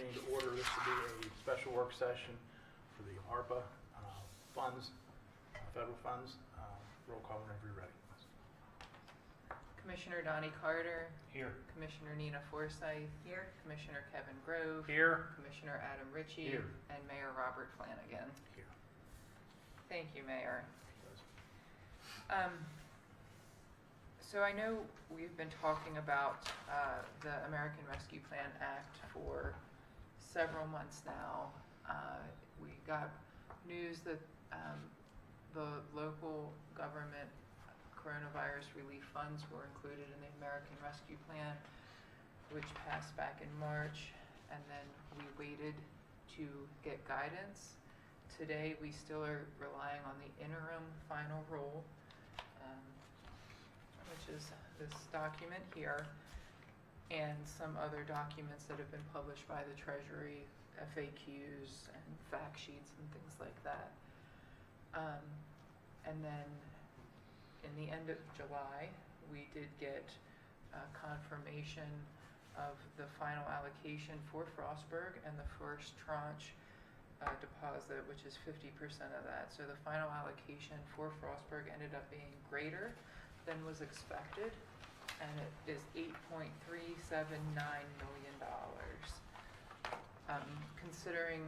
meeting to order. This will be a special work session for the ARPA funds, federal funds. Roll call whenever you're ready. Commissioner Donnie Carter. Here. Commissioner Nina Forsyth. Here. Commissioner Kevin Grove. Here. Commissioner Adam Ritchie. Here. And Mayor Robert Flanagan. Here. Thank you, Mayor. So I know we've been talking about the American Rescue Plan Act for several months now. We got news that the local government coronavirus relief funds were included in the American Rescue Plan, which passed back in March, and then we waited to get guidance. Today, we still are relying on the interim final rule, which is this document here, and some other documents that have been published by the Treasury, FAQs and fact sheets and things like that. And then in the end of July, we did get confirmation of the final allocation for Frostburg and the first tranche deposit, which is 50% of that. So the final allocation for Frostburg ended up being greater than was expected, and it is $8.379 million. Considering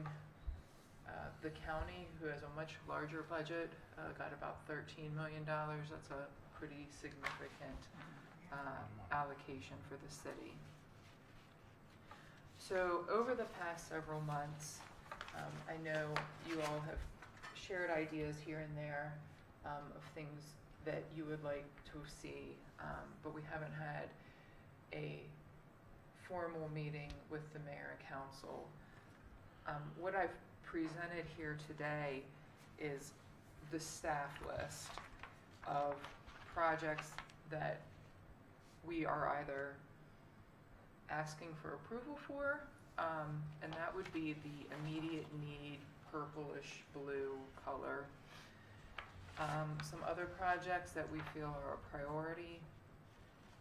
the county, who has a much larger budget, got about $13 million, that's a pretty significant allocation for the city. So over the past several months, I know you all have shared ideas here and there of things that you would like to see, but we haven't had a formal meeting with the mayor and council. What I've presented here today is the staff list of projects that we are either asking for approval for, and that would be the immediate need purplish blue color. Some other projects that we feel are a priority,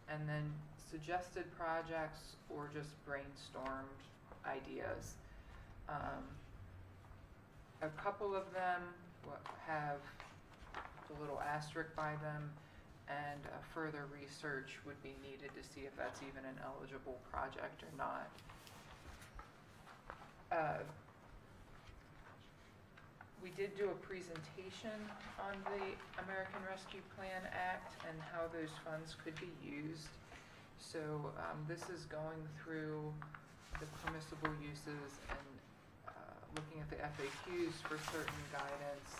and then suggested projects or just brainstormed ideas. A couple of them have a little asterisk by them, and further research would be needed to see if that's even an eligible project or not. We did do a presentation on the American Rescue Plan Act and how those funds could be used. So this is going through the permissible uses and looking at the FAQs for certain guidance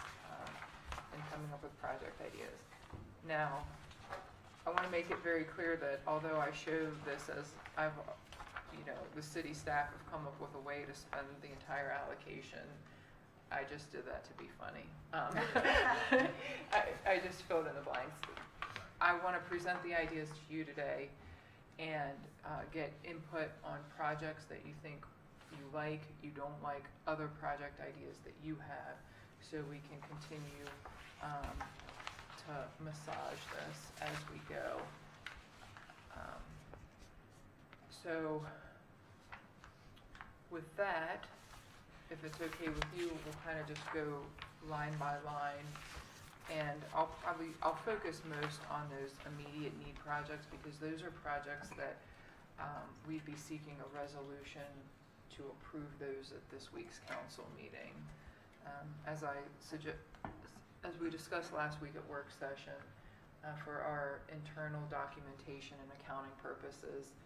and coming up with project ideas. Now, I want to make it very clear that although I show this as the city staff have come up with a way to spend the entire allocation, I just did that to be funny. I just filled in the blanks. I want to present the ideas to you today and get input on projects that you think you like, you don't like, other project ideas that you have, so we can continue to massage this as we go. So with that, if it's okay with you, we'll kind of just go line by line, and I'll focus most on those immediate need projects, because those are projects that we'd be seeking a resolution to approve those at this week's council meeting. As we discussed last week at work session, for our internal documentation and accounting purposes,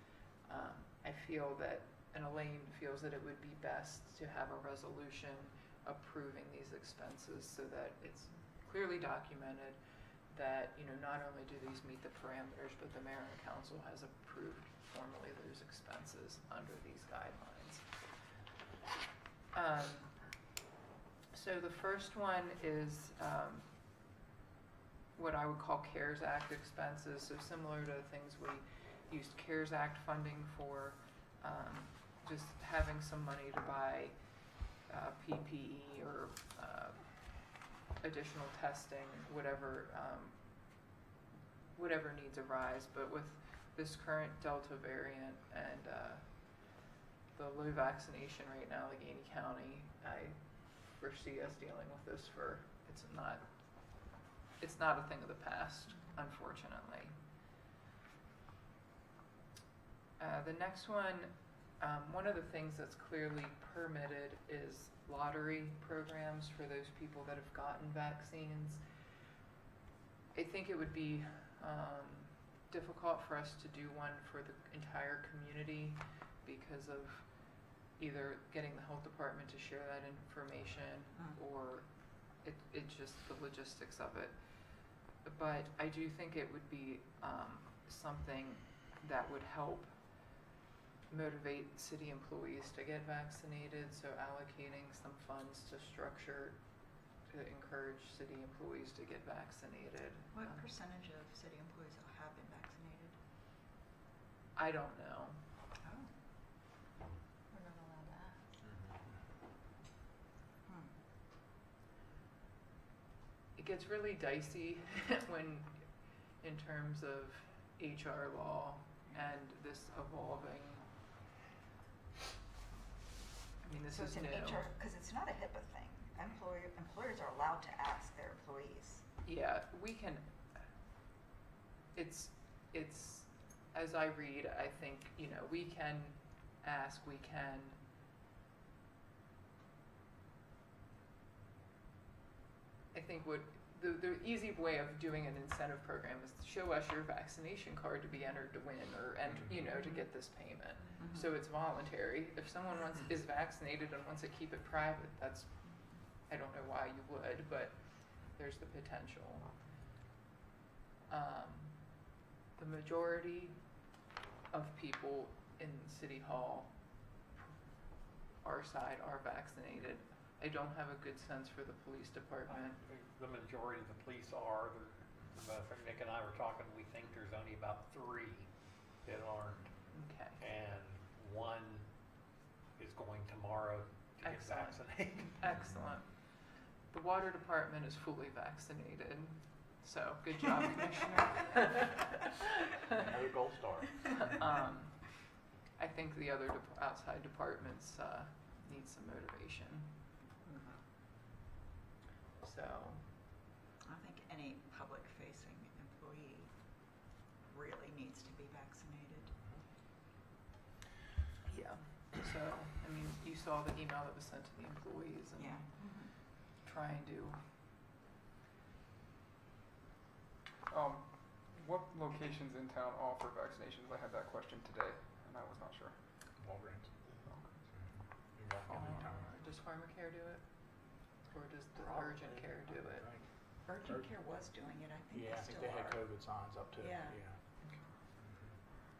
I feel that, and Elaine feels that it would be best to have a resolution approving these expenses so that it's clearly documented that, not only do these meet the parameters, but the mayor and council has approved formally those expenses under these guidelines. So the first one is what I would call CARES Act expenses. So similar to the things we used CARES Act funding for, just having some money to buy PPE or additional testing, whatever needs arise. But with this current Delta variant and the low vaccination rate in Allegheny County, I foresee us dealing with this for, it's not a thing of the past, unfortunately. The next one of the things that's clearly permitted is lottery programs for those people that have gotten vaccines. I think it would be difficult for us to do one for the entire community because of either getting the health department to share that information or it's just the logistics of it. But I do think it would be something that would help motivate city employees to get vaccinated, so allocating some funds to structure to encourage city employees to get vaccinated. What percentage of city employees have been vaccinated? I don't know. Oh. We're not allowed to ask. It gets really dicey when, in terms of HR law and this evolving. I mean, this So is it's an new. HR, because it's not a HIPAA thing. Employers are allowed to ask their employees. Yeah, we can. It's as I read, I think, we can ask, we can. I think what the easy way of doing an incentive program is to show us your vaccination card to be entered to win or to get this payment. So it's voluntary. If someone is vaccinated and wants to keep it private, I don't know why you would, but there's the potential. The majority of people in City Hall, our side, are vaccinated. I don't have a good sense for the police department. The majority of the police are. Nick and I were talking, we think there's only about 3 that aren't. Okay. And 1 is going tomorrow to get Excellent. vaccinated. Excellent. The water department is fully vaccinated, so good job, Commissioner. Another gold star. I think the other outside departments need some motivation. So, I think any public-facing employee really needs to be vaccinated. yeah. So, I mean, you saw the email that was sent to the employees and Yeah. trying to. What locations in town offer vaccinations? I had that question today, and I was not sure. Walgreens. You walk in anytime. Does Pharmacare do it? Or does the Probably. urgent care do it? Urgent care was doing it, I think Yeah, I they think still they had are. COVID signs up too. Yeah.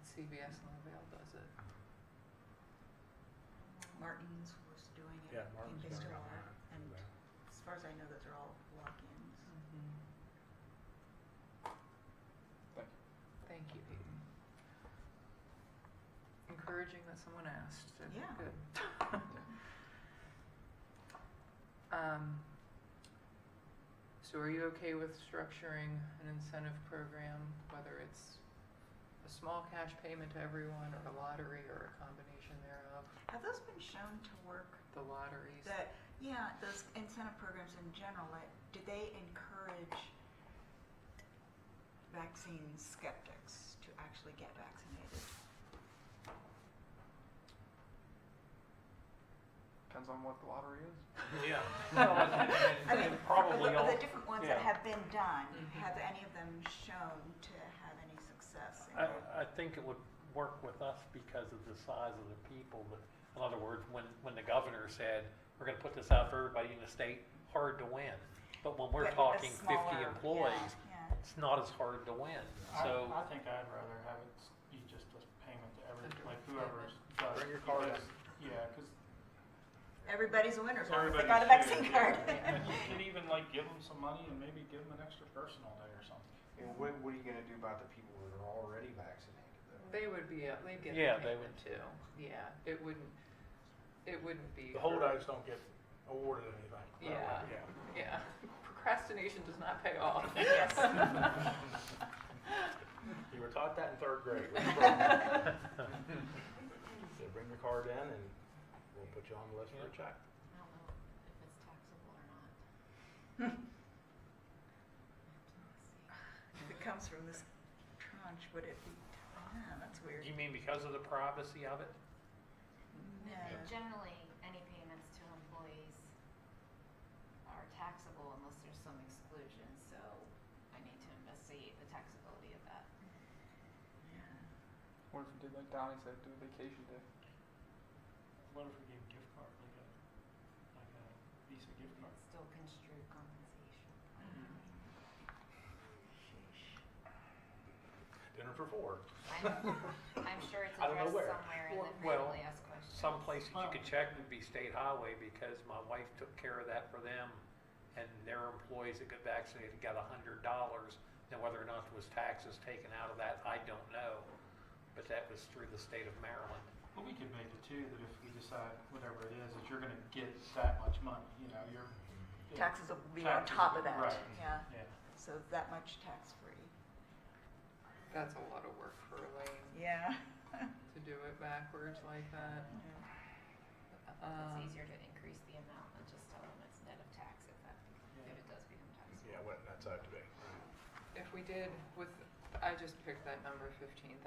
CVS and LaVale does it. Martin's was doing it. Yeah, I think Martin's they doing still it. are. And Yeah. as far as I know, those are all walk-ins. Thank you, Peyton. Encouraging that someone asked. So Yeah. Good. So are you okay with structuring an incentive program, whether it's a small cash payment to everyone or a lottery or a combination thereof? Have those been shown to work? The lotteries? Those incentive programs in general, do they encourage vaccine skeptics to actually get vaccinated? Depends on what the lottery is. Yeah. I mean, probably of all. the different ones that yeah. have been done, have any of them shown to have any success? I think it would work with us because of the size of the people. But in other words, when the governor said, we're going to put this out for everybody in the state, hard to win. But when we're But talking a smaller, 50 employees, yeah. it's not as hard to win. So I think I'd rather have it be just a payment to like whoever's does. Bring your card because- Yeah, because Everybody's a winner as long as they everybody got a should. vaccine card. And you could even give them some money and maybe give them an extra personal day or something. And what are you gonna do about the people that are already vaccinated though? They would be, they'd get Yeah, the they payment too. Yeah, it wouldn't be. The holdouts don't get awarded anything. Yeah. Yeah. Yeah, procrastination does not pay off. Yes. You were taught that in 3rd grade. What's the problem? So bring your card in and we'll put you on the list for a check. I don't know if it's taxable or not. If it comes from this tranche, would it be, that's weird. You mean because of the privacy of it? No. Generally, any payments to employees are taxable unless there's some exclusion, so I need to investigate the taxability of that. Yeah. What if we did like Donnie said, do a vacation day? What if we gave a gift card, like a Visa gift card? It's still construed compensation. Dinner for 4. I'm sure it's I don't know addressed where. somewhere in the Well, frequently asked questions. some places you could check would be state highway, because my wife took care of that for them, and their employees that got vaccinated got $100. Now, whether or not there was taxes taken out of that, I don't know, but that was through the state of Maryland. Well, we could make it too, that if we decide, whatever it is, that you're gonna get that much money, you know, you're. Taxes will be on Taxes top will of be- that, right. yeah, Yeah. so that much tax-free. That's a lot of work for Elaine Yeah. to do it backwards like that. It's easier to increase the amount than just tell them it's net of tax if it does become taxable. Yeah, what that's out to be. If we did with, I just picked that number 15,000,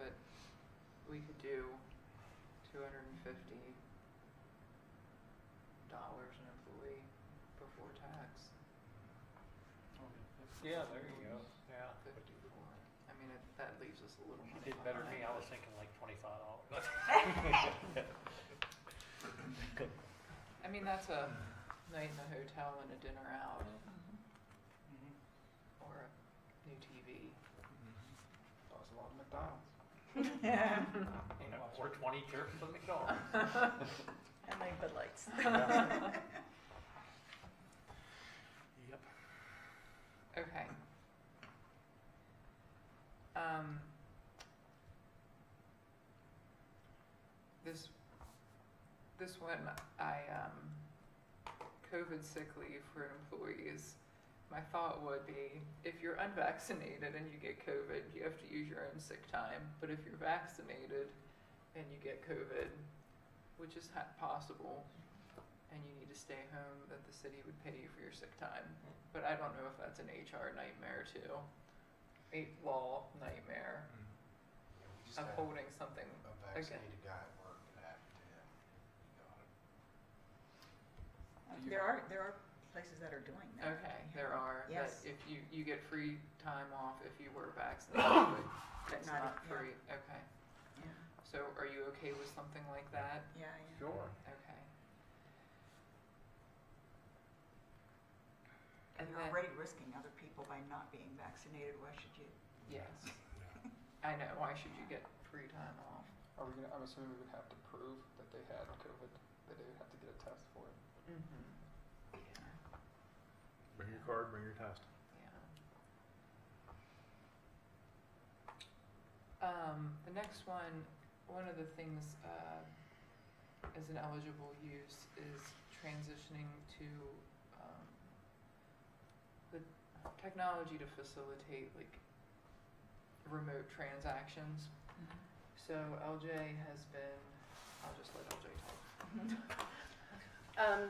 but we could do $250 an employee before tax. Yeah, there you go, yeah. 54. I mean, that leaves us a little You money did better than me, I behind. was thinking like $25. I mean, that's a night in the hotel and a dinner out, Mhm. or a new TV. That was a lot of McDonald's. Yeah. Or 20 trips to McDonald's. And like Bud Lights. Yep. Okay. This one, COVID sick leave for employees. My thought would be, if you're unvaccinated and you get COVID, you have to use your own sick time. But if you're vaccinated and you get COVID, which is possible, and you need to stay home, that the city would pay you for your sick time. But I don't know if that's an HR nightmare too. A law nightmare We just of had holding something. a vaccinated guy at work that happened to him. He got it. There are places that are doing that. Okay, there are, that Yes. if you get free time off if you were vaccinated, but it's not- not yeah. free, okay. Yeah, So are you okay with something like that? yeah. Sure. Okay. And And you're then- already risking other people by not being vaccinated, why should you? Yes. I know, why should you get free time off? Are we gonna, I'm assuming we would have to prove that they had COVID, that they would have to get a test for it. Mm-hmm. Bring your card, bring your test. Yeah. The next one of the things as an eligible use is transitioning to the technology to facilitate like remote transactions. So LJ has been, I'll just let LJ talk.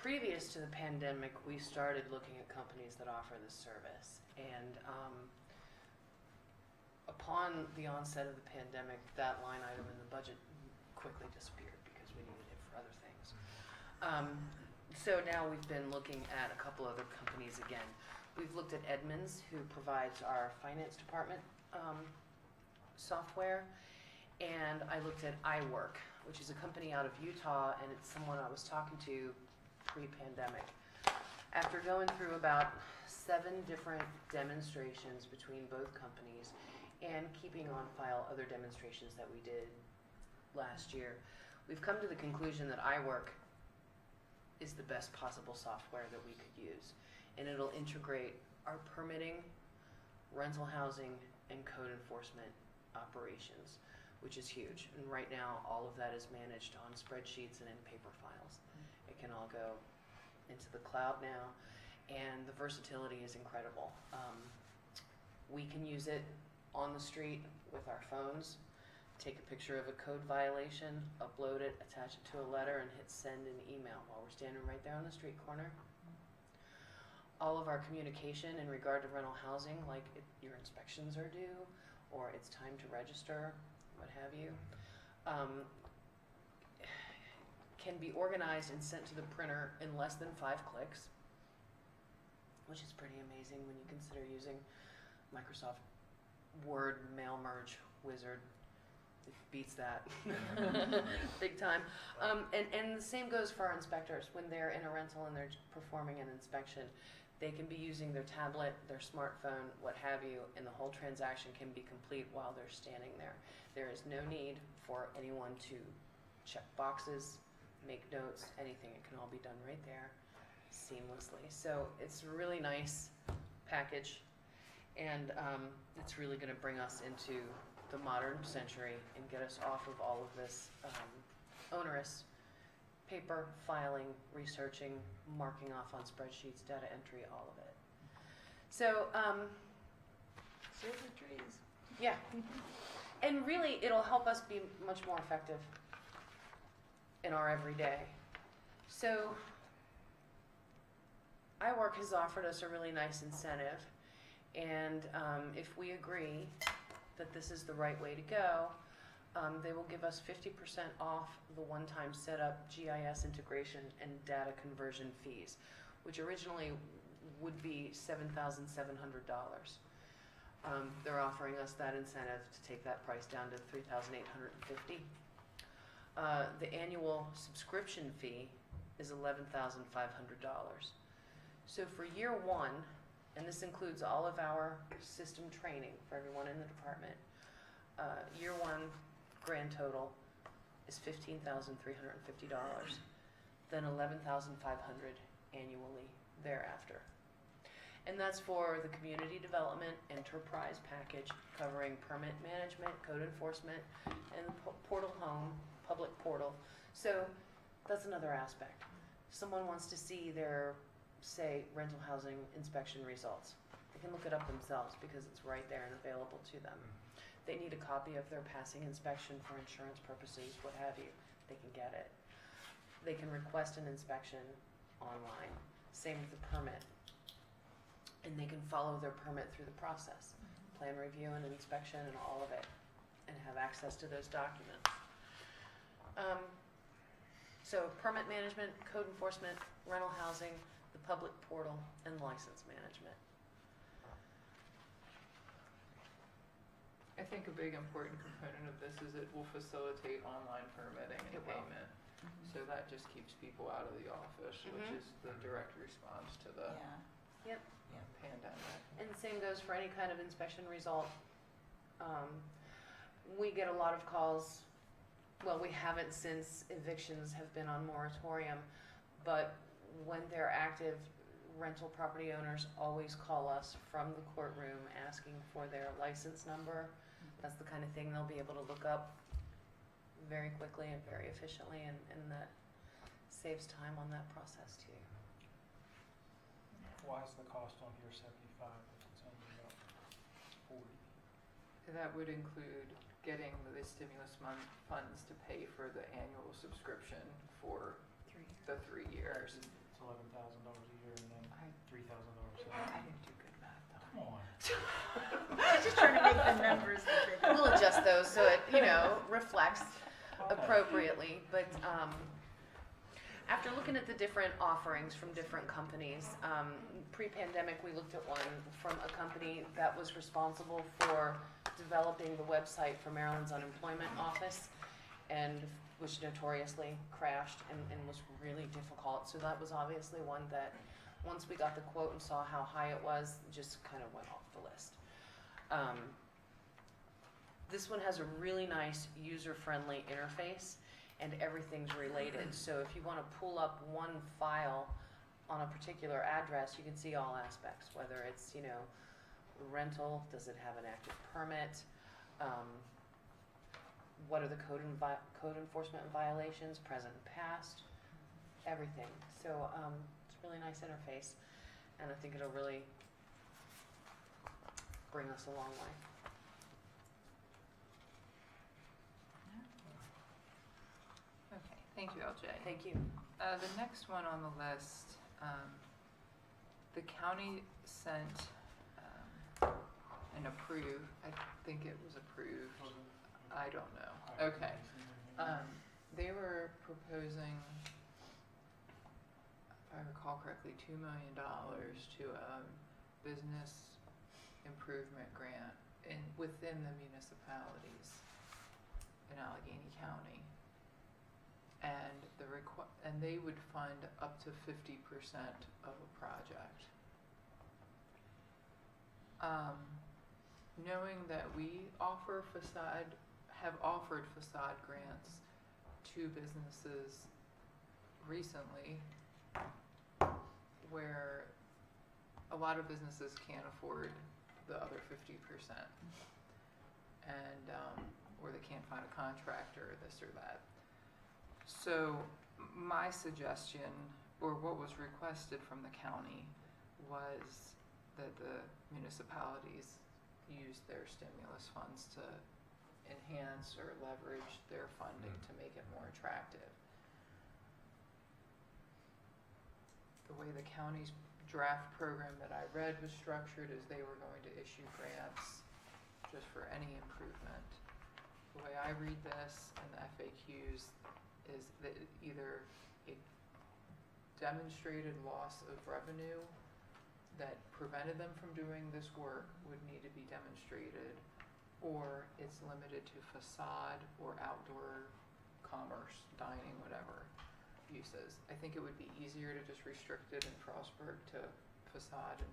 Previous to the pandemic, we started looking at companies that offer this service. And upon the onset of the pandemic, that line item in the budget quickly disappeared because we needed it for other things. So now we've been looking at a couple other companies again. We've looked at Edmunds, who provides our finance department software. And I looked at iWork, which is a company out of Utah, and it's someone I was talking to pre-pandemic. After going through about 7 different demonstrations between both companies and keeping on file other demonstrations that we did last year, we've come to the conclusion that iWork is the best possible software that we could use. And it'll integrate our permitting, rental housing, and code enforcement operations, which is huge. And right now, all of that is managed on spreadsheets and in paper files. It can all go into the cloud now, and the versatility is incredible. We can use it on the street with our phones. take a picture of a code violation, upload it, attach it to a letter, and hit send in email while we're standing right there on the street corner. All of our communication in regard to rental housing, like your inspections are due, or it's time to register, what have you, can be organized and sent to the printer in less than 5 clicks, which is pretty amazing when you consider using Microsoft Word mail merge wizard. It beats that big time. And the same goes for our inspectors. When they're in a rental and they're performing an inspection, they can be using their tablet, their smartphone, what have you, and the whole transaction can be complete while they're standing there. There is no need for anyone to check boxes, make notes, anything. It can all be done right there seamlessly. So it's a really nice package, and it's really going to bring us into the modern century and get us off of all of this onerous paper, filing, researching, marking off on spreadsheets, data entry, all of it. So, Save the trees. yeah. And really, it'll help us be much more effective in our everyday. So, iWork has offered us a really nice incentive, and if we agree that this is the right way to go, they will give us 50% off the one-time setup, GIS integration, and data conversion fees, which originally would be $7,700. They're offering us that incentive to take that price down to $3,850. The annual subscription fee is $11,500. So for year 1, and this includes all of our system training for everyone in the department, year 1 grand total is $15,350, then $11,500 annually thereafter. And that's for the community development enterprise package covering permit management, code enforcement, and the portal home, public portal. So that's another aspect. Someone wants to see their, say, rental housing inspection results. They can look it up themselves because it's right there and available to them. They need a copy of their passing inspection for insurance purposes, what have you. They can get it. They can request an inspection online. Same with the permit. And they can follow their permit through the process. Plan review and inspection and all of it. And have access to those documents. So permit management, code enforcement, rental housing, the public portal, and license management. I think a big important component of this is it will facilitate online permitting and It will. payment. So that just keeps people out of the office, which Mhm. is the direct response to the Yeah. Yep. pandemic. And the same goes for any kind of inspection result. We get a lot of calls, well, we haven't since evictions have been on moratorium, but when they're active, rental property owners always call us from the courtroom asking for their license number. That's the kind of thing they'll be able to look up very quickly and very efficiently, and that saves time on that process too. Why is the cost on here 75 if it's only about 40? That would include getting the stimulus funds to pay for the annual subscription for 3 years. the 3 years. It's $11,000 a year and then I $3,000 I didn't do good math though. Come on. I was just trying to make the numbers fit. We'll adjust those so it, reflects Okay. appropriately, but after looking at the different offerings from different companies, pre-pandemic we looked at one from a company that was responsible for developing the website for Maryland's unemployment office, and which notoriously crashed and was really difficult. So that was obviously one that once we got the quote and saw how high it was, just kind of went off the list. This one has a really nice user-friendly interface, and everything's related. So if you want to pull up one file on a particular address, you can see all aspects, whether it's, rental, does it have an active permit, what are the code enforcement violations, present and past, everything. So it's a really nice interface, and I think it'll really bring us a long way. Thank you, LJ. Thank you. The next one on the list, the county sent and approved, I think it was approved, I don't know. Okay. They were proposing, if I recall correctly, $2 million to a business improvement grant within the municipalities in Allegheny County. And and they would fund up to 50% of a project. Knowing that we have offered facade grants to businesses recently, where a lot of businesses can't afford the other 50%, and or they can't find a contractor, this or that. So my suggestion, or what was requested from the county, was that the municipalities use their stimulus funds to enhance or leverage their funding to make it more attractive. The way the county's draft program that I read was structured is they were going to issue grants just for any improvement. The way I read this and the FAQs is that either a demonstrated loss of revenue that prevented them from doing this work would need to be demonstrated, or it's limited to facade or outdoor commerce, dining, whatever uses. I think it would be easier to just restrict it in Frostburg to facade and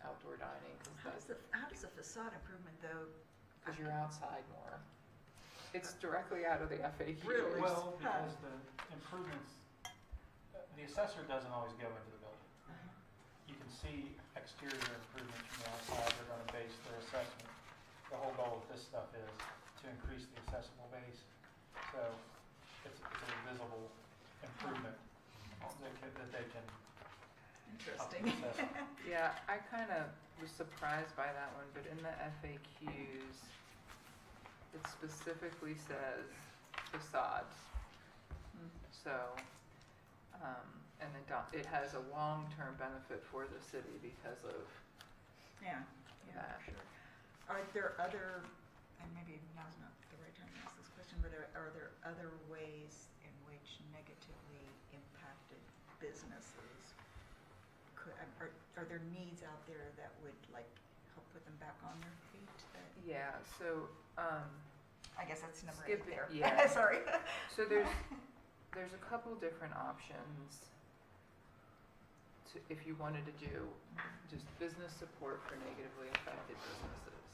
outdoor dining, How does a facade improvement though? because you're outside more. It's directly out of the FAQs. Really? Well, because the improvements, the assessor doesn't always go into the building. You can see exterior improvements from the outside. They're going to base their assessment. The whole goal of this stuff is to increase the accessible base. So it's a visible improvement that they can Interesting. assess. Yeah, I kind of was surprised by that one, but in the FAQs, it specifically says facades. So, and then it has a long-term benefit for the city because of Yeah, that. for sure. Are there other, and maybe now's not the right time to ask this question, but are there other ways in which negatively impacted businesses are there needs out there that would like help put them back on their feet? Yeah, so, I guess that's number 8 Skip it, there. yeah. Sorry. so there's a couple different options if you wanted to do just business support for negatively affected businesses.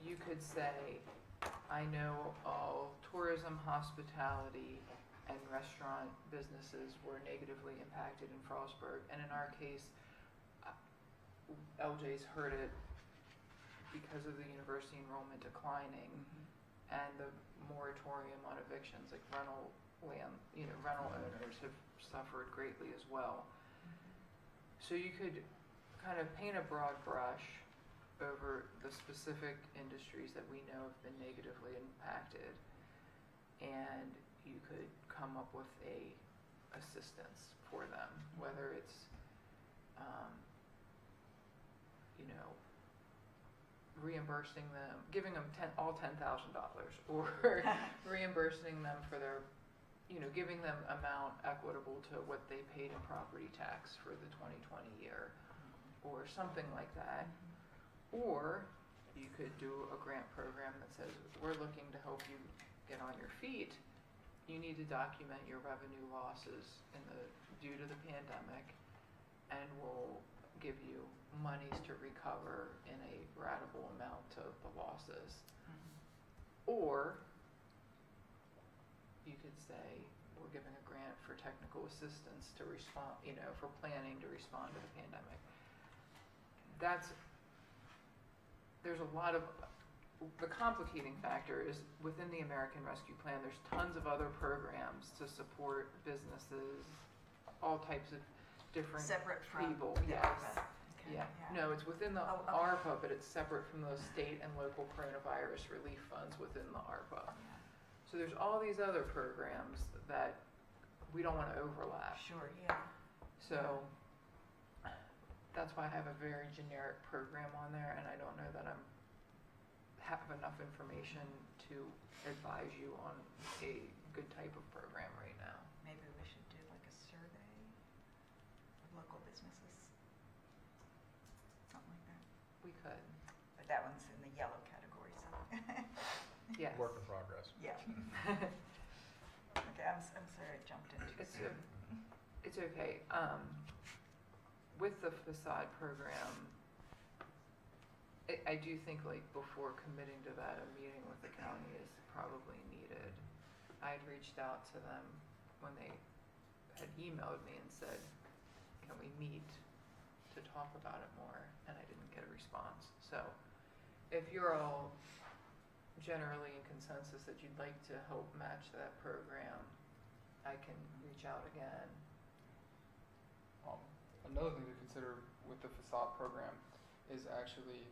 You could say, I know all tourism, hospitality, and restaurant businesses were negatively impacted in Frostburg. And in our case, LJ's heard it because of the university enrollment declining and the moratorium on evictions, like rental owners have suffered greatly as well. So you could kind of paint a broad brush over the specific industries that we know have been negatively impacted, and you could come up with a assistance for them, whether it's reimbursing them, giving them all $10,000, or reimbursing them for their, giving them amount equitable to what they paid in property tax for the 2020 year, or something like that. Or you could do a grant program that says, we're looking to help you get on your feet. You need to document your revenue losses due to the pandemic, and we'll give you monies to recover in a ratable amount of the losses. Or you could say, we're giving a grant for technical assistance to respond, for planning to respond to the pandemic. There's a lot of, the complicating factor is within the American Rescue Plan, there's tons of other programs to support businesses, all types of different Separate from people. the Yes. ARPA. Okay, Yeah. No, it's within the Oh, okay. ARPA, but it's separate from those state and local coronavirus relief funds within the ARPA. So there's all these other programs that we don't want to overlap. Sure, yeah. So that's why I have a very generic program on there, and I don't know that I'm have enough information to advise you on a good type of program right now. Maybe we should do like a survey of local businesses. Something like that. We could, But that one's in the yellow category, so. yes. Work in progress. Yeah. Okay, I'm sorry I jumped into it. It's okay. With the facade program, I do think like before committing to that, a meeting with the county is probably needed. I had reached out to them when they had emailed me and said, can we meet to talk about it more? And I didn't get a response. So if you're all generally in consensus that you'd like to help match that program, I can reach out again. Another thing to consider with the facade program is actually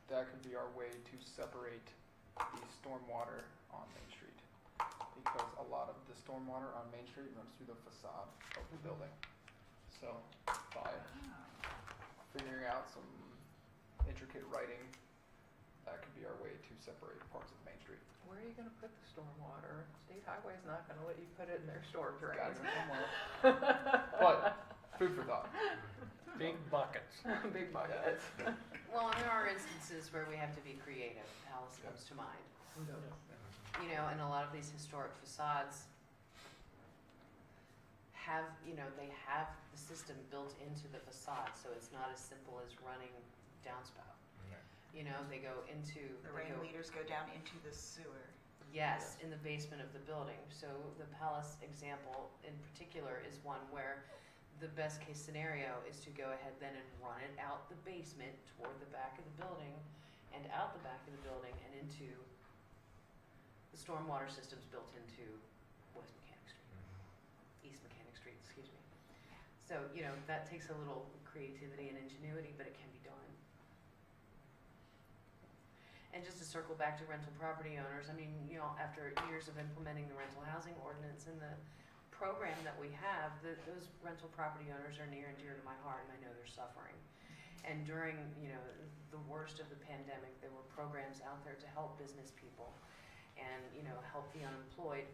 that could be our way to separate the stormwater on Main Street, because a lot of the stormwater on Main Street runs through the facade of the building. So by figuring out some intricate writing, that could be our way to separate parts of Main Street. Where are you gonna put the stormwater? State Highway's not gonna let you put it in their storm It's gotta drains. go somewhere. But food for thought. Big buckets. Big buckets. Well, and there are instances where we have to be creative. Palace comes to mind. You know, and a lot of these historic facades have, you know, they have the system built into the facade, so it's not as simple as running downspout. You know, they go into. The rain leaders go down into the sewer. Yes, in the basement of the building. So the Palace example in particular is one where the best case scenario is to go ahead then and run it out the basement toward the back of the building and out the back of the building and into the stormwater systems built into West Mechanic Street, East Mechanic Street, excuse me. So, you know, that takes a little creativity and ingenuity, but it can be done. And just to circle back to rental property owners, I mean, you know, after years of implementing the rental housing ordinance and the program that we have, those rental property owners are near and dear to my heart, and I know they're suffering. And during, you know, the worst of the pandemic, there were programs out there to help business people and, you know, help the unemployed.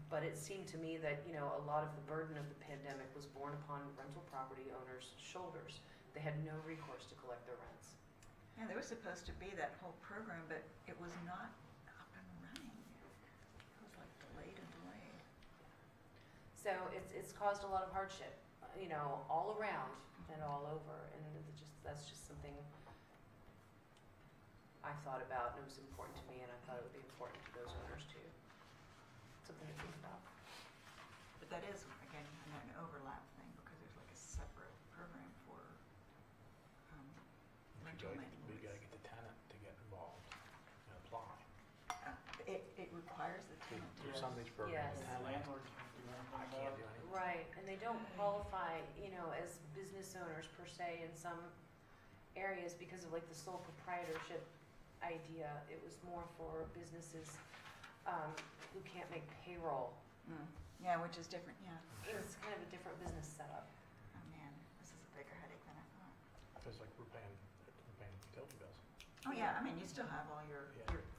But it seemed to me that, you know, a lot of the burden of the pandemic was borne upon rental property owners' shoulders. They had no recourse to collect their rents. Yeah, there was supposed to be that whole program, but it was not up and running. It was like delayed and delayed. So it's caused a lot of hardship, you know, all around and all over, and that's just something I thought about, and it was important to me, and I thought it would be important to those owners too. Something to think about. But that is, again, an overlap thing, because there's like a separate program for rental landlords. We gotta get the tenant to get involved and apply. It requires the tenant to. Through some of these programs, Yes. the tenant, Landlords can't do anything I about can't it. do anything. Right, and they don't qualify, you know, as business owners per se in some areas because of like the sole proprietorship idea. It was more for businesses who can't make payroll. Yeah, which is different, yeah. It's kind of a different business setup. Oh, man, this is a bigger headache than I thought. It's like we're paying utility bills. Oh, yeah, I mean, you still have all your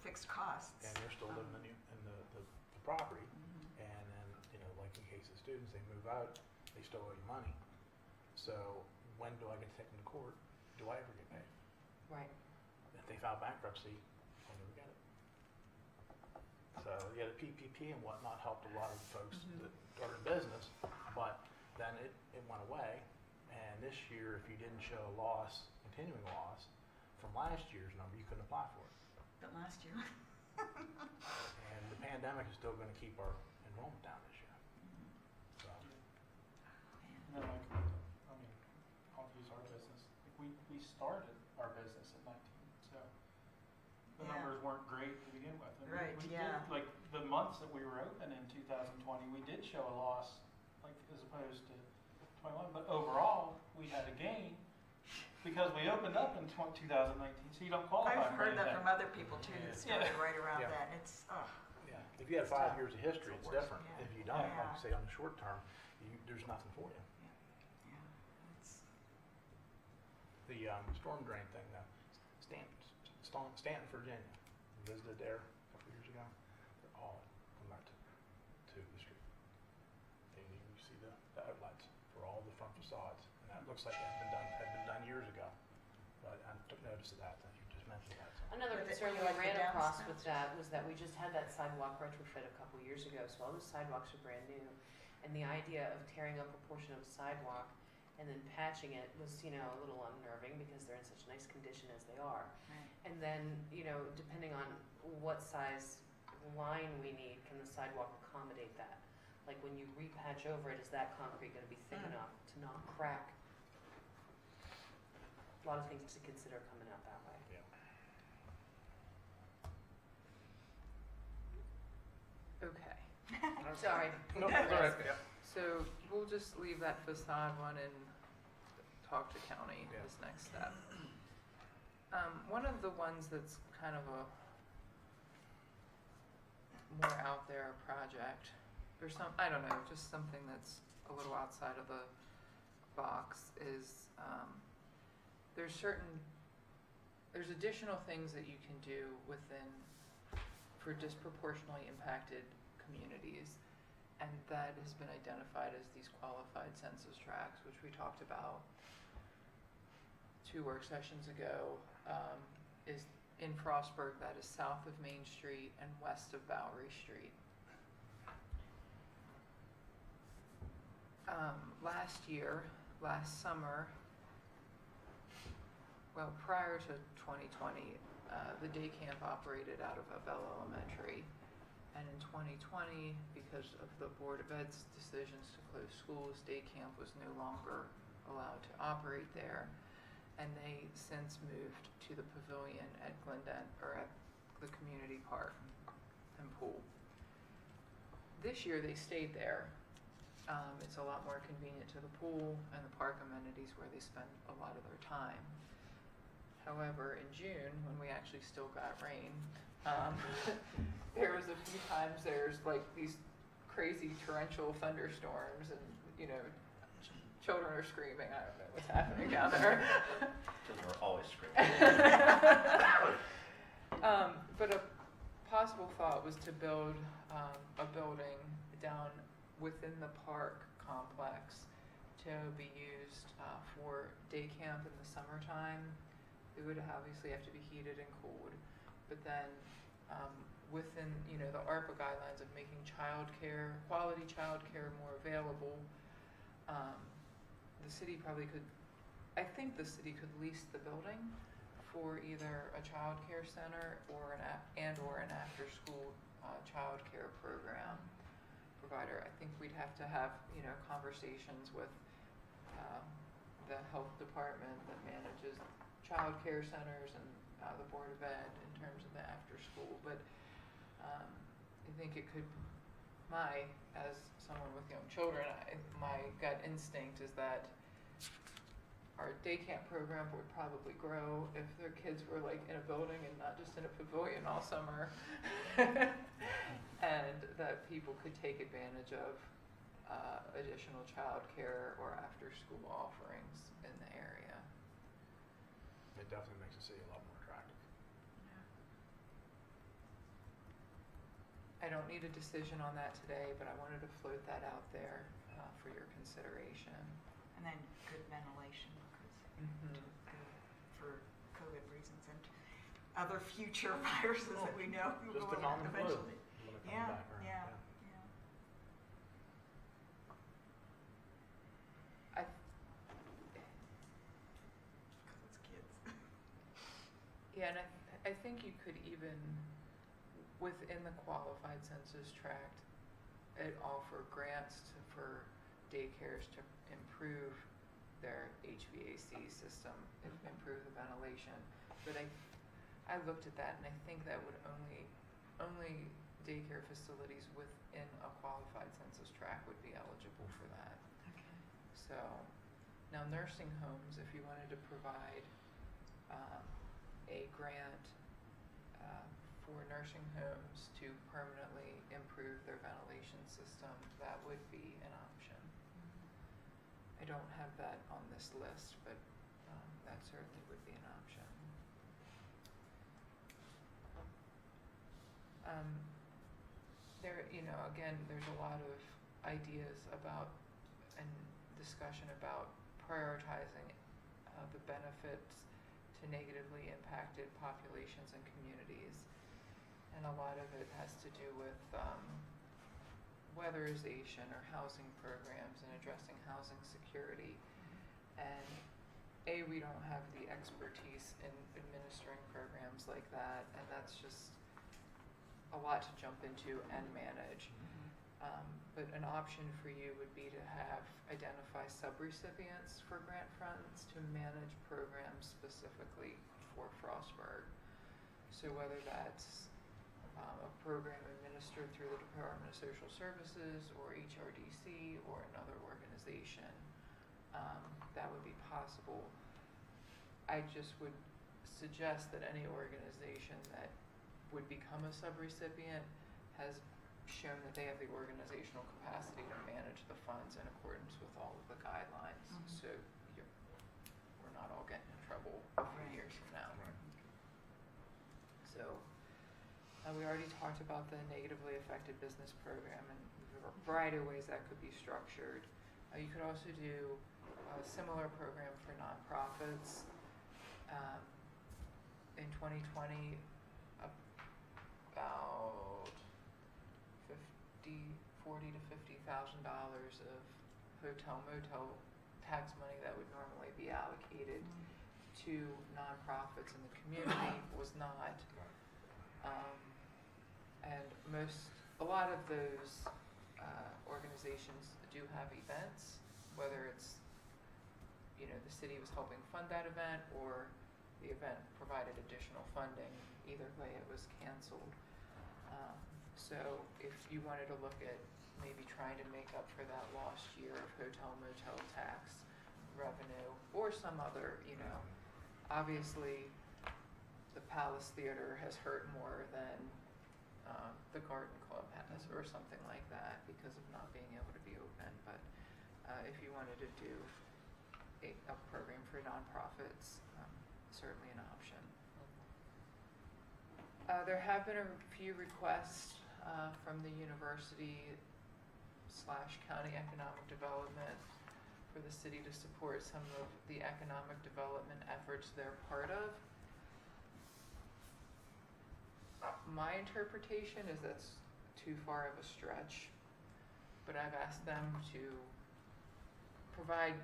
fixed costs. And they're still living in the property. Mhm. And then, you know, like in case of students, they move out, they still owe you money. So when do I get to take them to court? Do I ever get paid? Right. If they file bankruptcy, I never get it. So, yeah, the PPP and whatnot helped a lot of folks that are in business, but then it went away. And this year, if you didn't show a loss, continuing loss, from last year's number, you couldn't apply for it. But last year. And the pandemic is still gonna keep our enrollment down this year. So, And then like, I mean, I'll use our business. Like we started our business at 19, so the Yeah. numbers weren't great to begin with. And Right, we yeah. did, like the months that we were open in 2020, we did show a loss, like as opposed to 21. But overall, we had a gain because we opened up in 2019, so you don't qualify I've for heard that anything. from other people too, that started right around Yeah. that, it's, Yeah, if you have 5 years of history, It's it's the worst, different. yeah. If you don't, like Yeah. you say on the short term, there's nothing for you. yeah, it's, The storm drain thing, though, Stanton, Virginia, visited there a couple years ago. They're all come back to the street. And you see the outlets for all the front facades, and that looks like it had been done years ago. But I took notice of that. You just mentioned that. So. Another But concern you we like the ran across downspouts? with that was that we just had that sidewalk retrofit a couple years ago, so all those sidewalks are brand new. And the idea of tearing up a portion of a sidewalk and then patching it was, a little unnerving because they're in such nice condition as they are. right. And then, depending on what size line we need, can the sidewalk accommodate that? Like when you repatch over it, is that concrete gonna be thick enough to not crack? A lot of things to consider coming out that way. Yeah. Okay. Sorry. No, that's all right. Yeah. So we'll just leave that facade one and talk to county Yeah. this next step. One of the ones that's kind of a more out there project, or I don't know, just something that's a little outside of the box is, there's additional things that you can do for disproportionately impacted communities. And that has been identified as these qualified census tracts, which we talked about 2 work sessions ago, is in Frostburg, that is south of Main Street and west of Bowery Street. Last summer, well, prior to 2020, the day camp operated out of Bell Elementary. And in 2020, because of the Board of Ed's decisions to close schools, day camp was no longer allowed to operate there. And they since moved to the pavilion at at the community park and pool. This year they stayed there. It's a lot more convenient to the pool and the park amenities where they spend a lot of their time. However, in June, when we actually still got rain, there was a few times there's like these crazy torrential thunderstorms and, children are screaming. I don't know what's happening down there. Children are always screaming. But a possible thought was to build a building down within the park complex to be used for day camp in the summertime. It would obviously have to be heated and cooled, but then within the ARPA guidelines of making quality childcare more available, the city probably could. I think the city could lease the building for either a child care center or an after-school child care program provider. I think we'd have to have conversations with the health department that manages child care centers and the Board of Ed in terms of the after-school. But I think it could. As someone with young children, my gut instinct is that our day camp program would probably grow if their kids were like in a building and not just in a pavilion all summer. And that people could take advantage of additional childcare or after-school offerings in the area. It definitely makes the city a lot more attractive. I don't need a decision on that today, but I wanted to float that out there for your consideration. And then good ventilation, because for COVID reasons and other future viruses that we know Just will the common flu. eventually. When it comes Yeah, back around, yeah. Because it's kids. Yeah, and I think you could even, within the qualified census tract, offer grants for daycares to improve their HVAC system, improve the ventilation. But I looked at that and I think that would only daycare facilities within a qualified census tract would be eligible for that. Okay. So Now, nursing homes, if you wanted to provide a grant for nursing homes to permanently improve their ventilation system, that would be an option. I don't have that on this list, but that certainly would be an option. There, again, there's a lot of ideas about and discussion about prioritizing the benefits to negatively impacted populations and communities. And a lot of it has to do with weatherization or housing programs and addressing housing security. And we don't have the expertise in administering programs like that, and that's just a lot to jump into and manage. But an option for you would be to identify subrecipients for grant funds to manage programs specifically for Frostburg. So whether that's a program administered through the Department of Social Services or HRDC or another organization, that would be possible. I just would suggest that any organization that would become a subrecipient has shown that they have the organizational capacity to manage the funds in accordance with all of the guidelines. So we're not all getting in trouble a few years from now. So we already talked about the negatively affected business program, and there's a variety of ways that could be structured. You could also do a similar program for nonprofits. In 2020, about $40,000 to $50,000 of hotel motel tax money that would normally be allocated to nonprofits in the community was not. And a lot of those organizations do have events, whether it's the city was helping fund that event or the event provided additional funding. Either way, it was canceled. So if you wanted to look at maybe trying to make up for that lost year of hotel motel tax revenue or some other, obviously the Palace Theater has hurt more than the Garden Club has or something like that because of not being able to be open. But if you wanted to do a program for nonprofits, certainly an option. There have been a few requests from the university/county economic development for the city to support some of the economic development efforts they're part of. My interpretation is that's too far of a stretch, but I've asked them to provide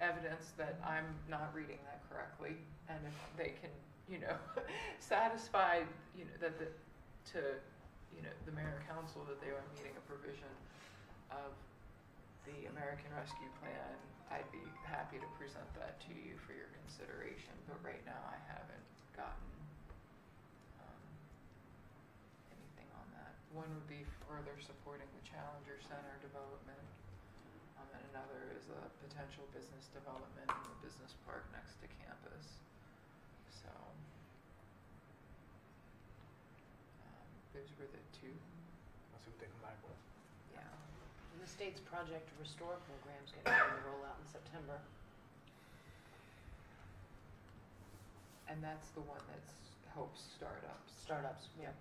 evidence that I'm not reading that correctly, and if they can satisfy that the mayor and council that they are meeting a provision of the American Rescue Plan, I'd be happy to present that to you for your consideration. But right now I haven't gotten anything on that. One would be further supporting the Challenger Center development, and another is a potential business development in the business park next to campus. So those were the two. Let's see what they come back with. Yeah. And the state's Project Restore program's getting ready to roll out in September. And that's the one that helps startups. Startups, yeah.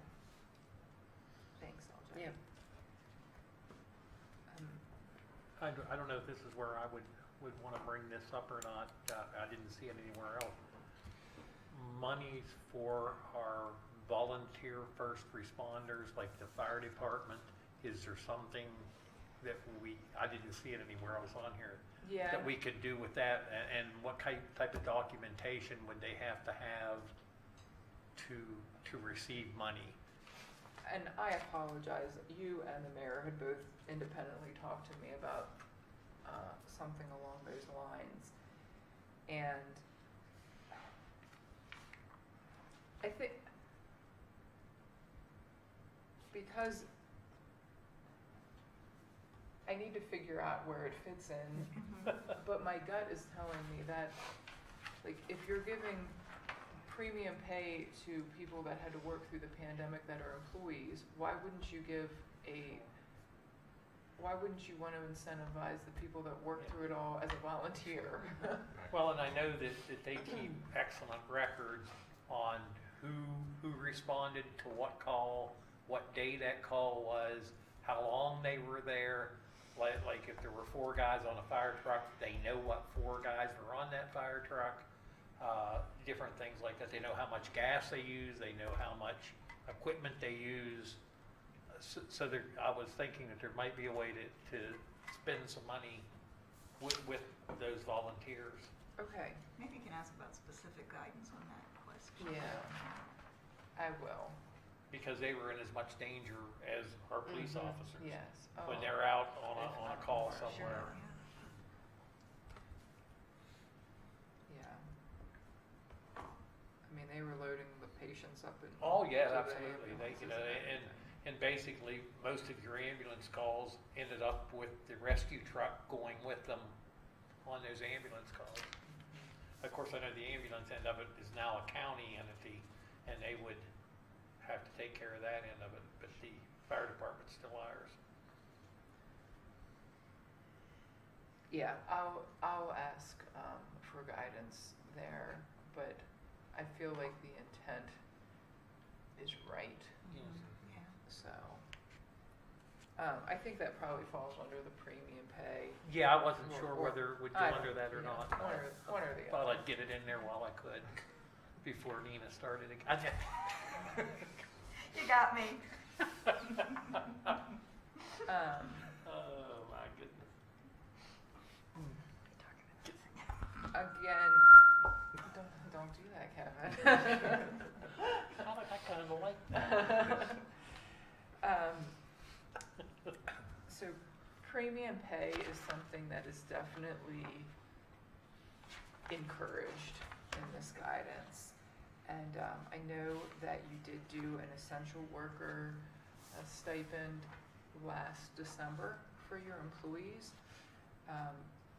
Thanks, LJ. Yeah. I don't know if this is where I would want to bring this up or not. I didn't see it anywhere else. Monies for our volunteer first responders, like the fire department, is there something that I didn't see it anywhere else on here, Yeah. that we could do with that? And what type of documentation would they have to have to receive money? And I apologize, you and the mayor had both independently talked to me about something along those lines. And I think because I need to figure out where it fits in, but my gut is telling me that, like, if you're giving premium pay to people that had to work through the pandemic that are employees, why wouldn't you want to incentivize the people that work through it all as a volunteer? Well, and I know that they keep excellent records on who responded to what call, what day that call was, how long they were there. Like if there were 4 guys on a fire truck, they know what 4 guys were on that fire truck. Different things like that. They know how much gas they use. They know how much equipment they use. So there, I was thinking that there might be a way to spend some money with those volunteers. Okay, Maybe you can ask about specific guidance on that question. yeah, I will. Because they were in as much danger as our police Mhm, officers. yes. When Oh. they're out on If a not call more, somewhere. Yeah. I mean, they were loading the patients up in. Oh, yeah, to the absolutely. They, you know, ambulances and basically, most of your ambulance calls ended up with the rescue truck going with them on those ambulance calls. Of course, I know the ambulance end of it is now a county entity, and they would have to take care of that end of it, but the fire department's still ours. Yeah, I'll ask for guidance there, but I feel like the intent is right, Yeah. so. I think that probably falls under the premium pay. Yeah, I wasn't Or- sure or- whether it would go I don't- under that or yeah, not. One or the Thought other. I'd get it in there while I could, before Nina started again. You got me. Oh, my goodness. Again, don't do that, Kevin. I kind of like that. So premium pay is something that is definitely encouraged in this guidance. And I know that you did do an essential worker stipend last December for your employees,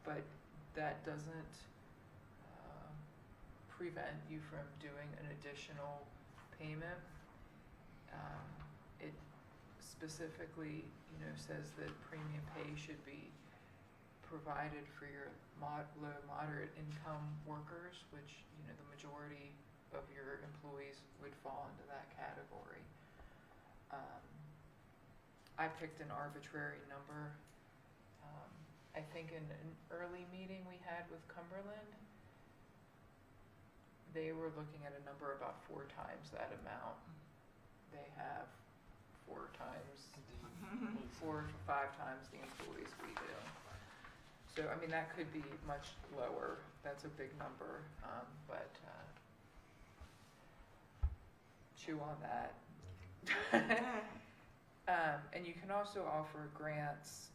but that doesn't prevent you from doing an additional payment. It specifically, says that premium pay should be provided for your low, moderate income workers, which, the majority of your employees would fall into that category. I picked an arbitrary number. I think in an early meeting we had with Cumberland, they were looking at a number about 4 times that amount. They have 4 to 5 times the employees we do. So, I mean, that could be much lower. That's a big number, but chew on that. And you can also offer grants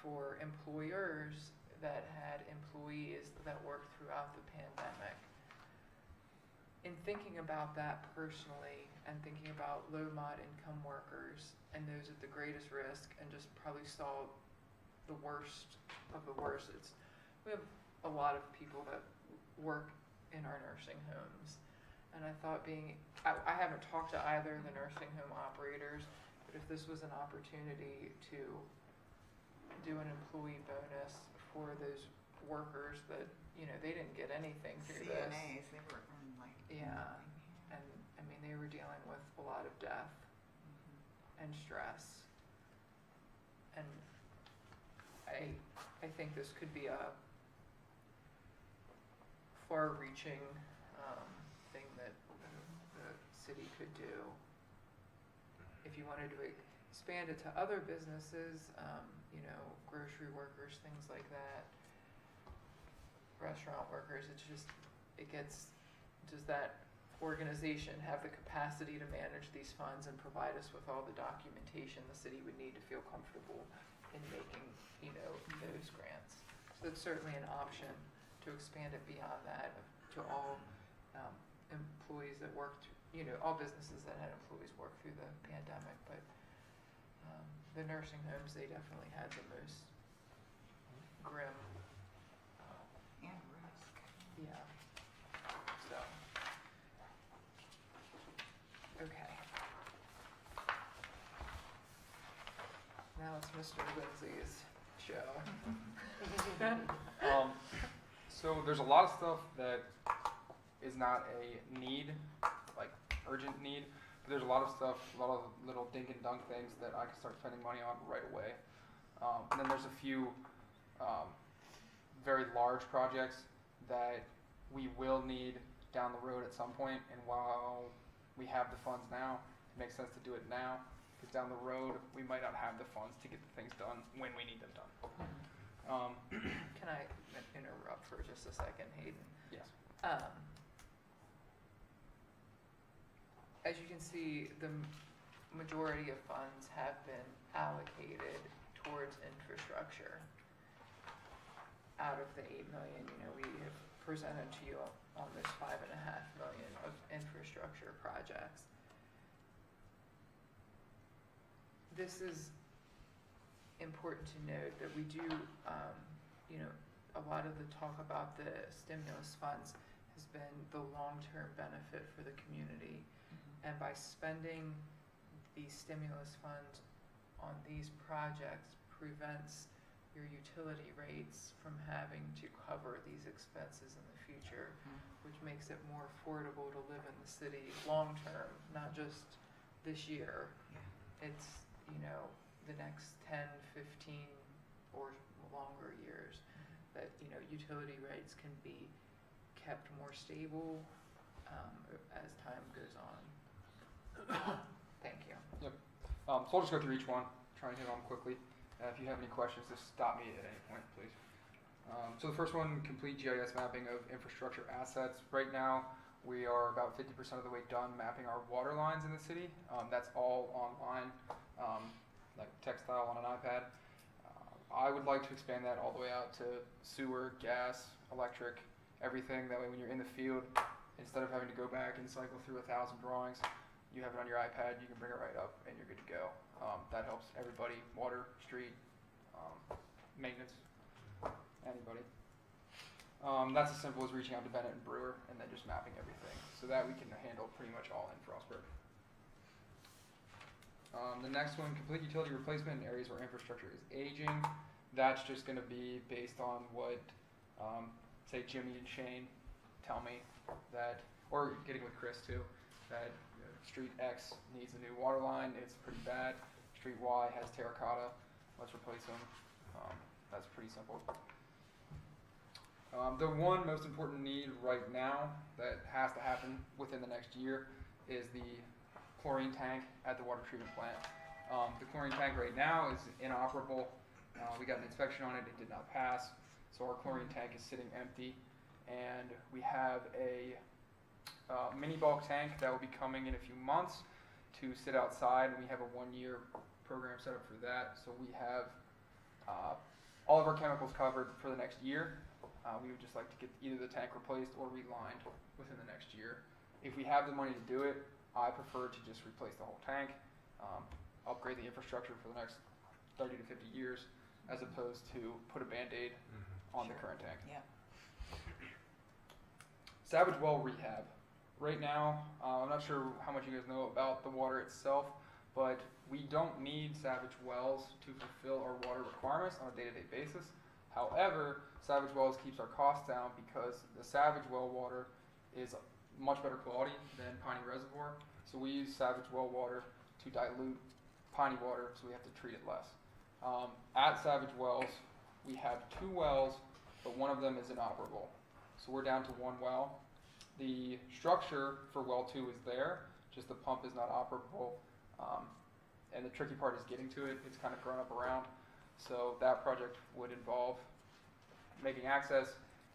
for employers that had employees that worked throughout the pandemic. In thinking about that personally and thinking about low mod income workers and those at the greatest risk and just probably saw the worst of the worst, we have a lot of people that work in our nursing homes. And I thought I haven't talked to either of the nursing home operators, but if this was an opportunity to do an employee bonus for those workers that, they didn't get anything through this. CNAs, they were in like. Yeah, and I mean, they were dealing with a lot of death and stress. And I think this could be a far-reaching thing that the city could do. If you wanted to expand it to other businesses, grocery workers, things like that, restaurant workers, does that organization have the capacity to manage these funds and provide us with all the documentation the city would need to feel comfortable in making, those grants? So that's certainly an option to expand it beyond that to all employees that worked, all businesses that had employees work through the pandemic. But The nursing homes, they definitely had the most grim, And risk. yeah. So, okay. Now it's Mr. Lindsay's show. So there's a lot of stuff that is not a need, like urgent need, but there's a lot of stuff, a lot of little dink and dunk things that I can start spending money on right away. And then there's a few very large projects that we will need down the road at some point, and while we have the funds now, it makes sense to do it now, because down the road, we might not have the funds to get the things done when we need them done. Can I interrupt for just a second, Hayden? Yes. As you can see, the majority of funds have been allocated towards infrastructure. Out of the 8 million, we have presented to you almost 5.5 million of infrastructure projects. This is important to note that we do, a lot of the talk about the stimulus funds has been the long-term benefit for the community. And by spending these stimulus funds on these projects prevents your utility rates from having to cover these expenses in the future, which makes it more affordable to live in the city long-term, not just this year. It's, the next 10, 15, or longer years that, utility rates can be kept more stable as time goes on. Thank you. Yep. So I'll just go through each one, try and hit on them quickly. If you have any questions, just stop me at any point, please. So the first one, complete GIS mapping of infrastructure assets. Right now, we are about 50% of the way done mapping our water lines in the city. That's all online, like textile on an iPad. I would like to expand that all the way out to sewer, gas, electric, everything. That way when you're in the field, instead of having to go back and cycle through 1,000 drawings, you have it on your iPad, you can bring it right up, and you're good to go. That helps everybody, water, street, maintenance, anybody. That's as simple as reaching out to Bennett and Brewer and then just mapping everything. So that we can handle pretty much all in Frostburg. The next one, complete utility replacement in areas where infrastructure is aging. That's just going to be based on what, say, Jimmy and Shane tell me that, or getting with Chris too, that Street X needs a new water line. It's pretty bad. Street Y has terracotta. Let's replace them. That's pretty simple. The one most important need right now that has to happen within the next year is the chlorine tank at the water treatment plant. The chlorine tank right now is inoperable. We got an inspection on it. It did not pass. So our chlorine tank is sitting empty. And we have a mini bulk tank that will be coming in a few months to sit outside. We have a 1-year program set up for that. So we have all of our chemicals covered for the next year. We would just like to get either the tank replaced or relined within the next year. If we have the money to do it, I prefer to just replace the whole tank, upgrade the infrastructure for the next 30 to 50 years, as opposed to put a Band-Aid on the current tank. Yeah. Savage well rehab. Right now, I'm not sure how much you guys know about the water itself, but we don't need savage wells to fulfill our water requirements on a day-to-day basis. However, savage wells keeps our costs down because the savage well water is much better quality than Piney Reservoir. So we use savage well water to dilute Piney water, so we have to treat it less. At Savage Wells, we have 2 wells, but one of them is inoperable. So we're down to 1 well. The structure for well 2 is there, just the pump is not operable. And the tricky part is getting to it. It's kind of grown up around. So that project would involve making access,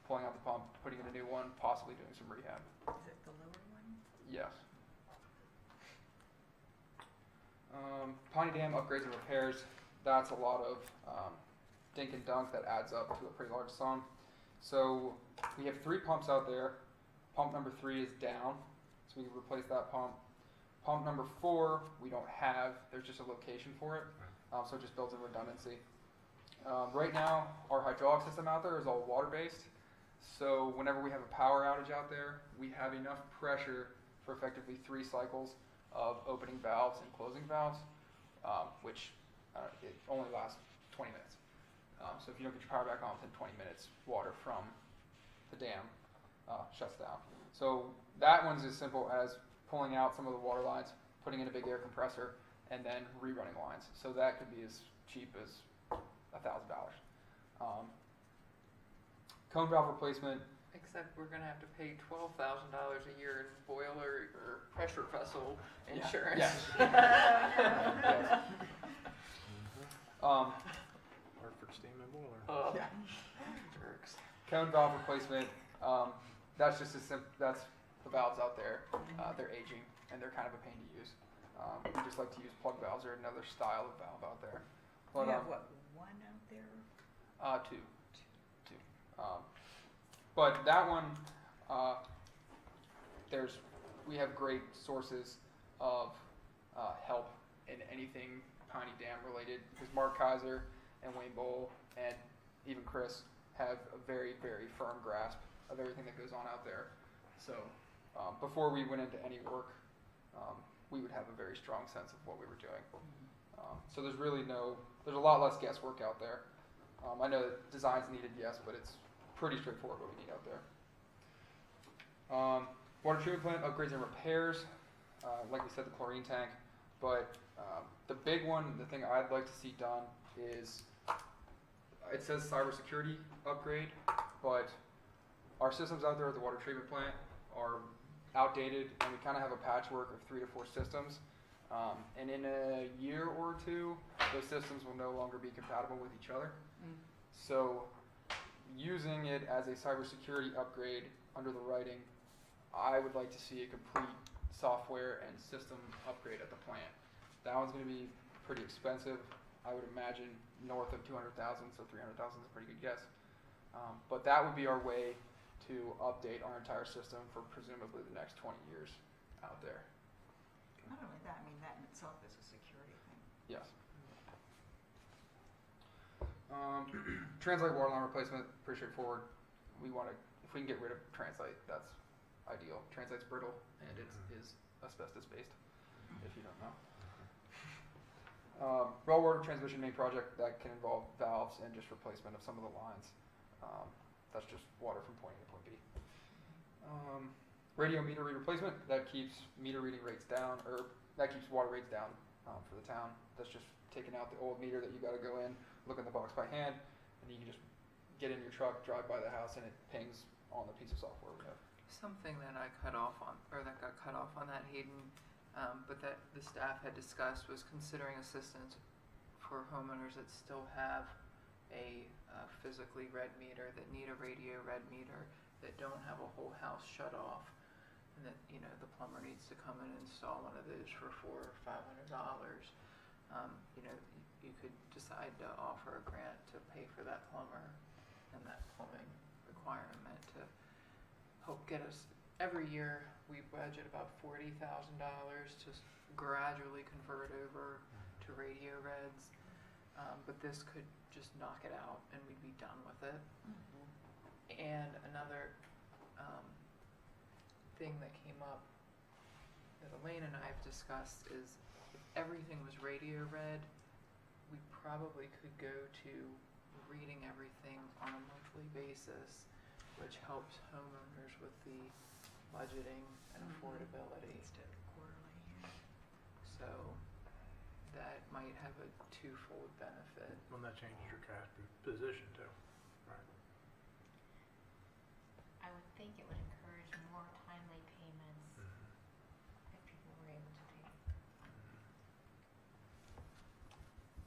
pulling out the pump, putting in a new one, possibly doing some rehab. Is it the lower one? Yes. Pawnee Dam upgrades and repairs. That's a lot of dink and dunk that adds up to a pretty large sum. So we have 3 pumps out there. Pump number 3 is down, so we can replace that pump. Pump number 4, we don't have, there's just a location for it, so it just builds in redundancy. Right now, our hydraulic system out there is all water-based, so whenever we have a power outage out there, we have enough pressure for effectively 3 cycles of opening valves and closing valves, which it only lasts 20 minutes. So if you don't get your power back on within 20 minutes, water from the dam shuts down. So that one's as simple as pulling out some of the water lines, putting in a big air compressor, and then rerunning lines. So that could be as cheap as $1,000. Cone valve replacement. Except we're gonna have to pay $12,000 a year in boiler or pressure vessel insurance. Yes. Yes. Hartford Steam and Boiler. Oh, Yeah. jerks. Cone valve replacement. That's just as simple. That's the valves out there. They're aging and they're kind of a pain to use. We just like to use plug valves or another style of valve out there. We But, have what, 1 out there? 2. But that one, we have great sources of help in anything Piney Dam related, because Mark Kaiser and Wayne Bowl and even Chris have a very, very firm grasp of everything that goes on out there. So before we went into any work, we would have a very strong sense of what we were doing. So there's a lot less guesswork out there. I know that design's needed, yes, but it's pretty straightforward what we need out there. Water treatment plant upgrades and repairs, like we said, the chlorine tank. But the big one, the thing I'd like to see done is, it says cybersecurity upgrade, but our systems out there at the water treatment plant are outdated, and we kind of have a patchwork of 3 to 4 systems. And in a year or 2, those systems will no longer be compatible with each other. So using it as a cybersecurity upgrade under the writing, I would like to see a complete software and system upgrade at the plant. That one's going to be pretty expensive. I would imagine north of 200,000, so 300,000 is a pretty good guess. But that would be our way to update our entire system for presumably the next 20 years out there. Not only that, I mean, that in itself is a security thing. Yes. Translite water line replacement, pretty straightforward. If we can get rid of Translite, that's ideal. Translite's brittle and it is asbestos based, if you don't know. Raw water transmission main project, that can involve valves and just replacement of some of the lines. That's just water from point A to point B. Radio meter read replacement, that keeps meter reading rates down, or that keeps water rates down for the town. That's just taking out the old meter that you got to go in, look in the box by hand, and you can just get in your truck, drive by the house, and it pings on the piece of software we have. Something that I cut off on, or that got cut off on that, Hayden, but that the staff had discussed was considering assistance for homeowners that still have a physically read meter, that need a radio read meter, that don't have a whole house shut off, and that, you know, the plumber needs to come and install one of those for $400 or $500. You know, you could decide to offer a grant to pay for that plumber and that plumbing requirement to help get us. Every year we budget about $40,000 to gradually convert over to radio reds, but this could just knock it out and we'd be done with it. And another thing that came up that Elaine and I have discussed is if everything was radio read, we probably could go to reading everything on a monthly basis, which helps homeowners with the budgeting and affordability. Instead of quarterly, yeah. So that might have a twofold benefit. Well, that changes your cash position too, right? I would think it would encourage more timely payments if people were able to pay.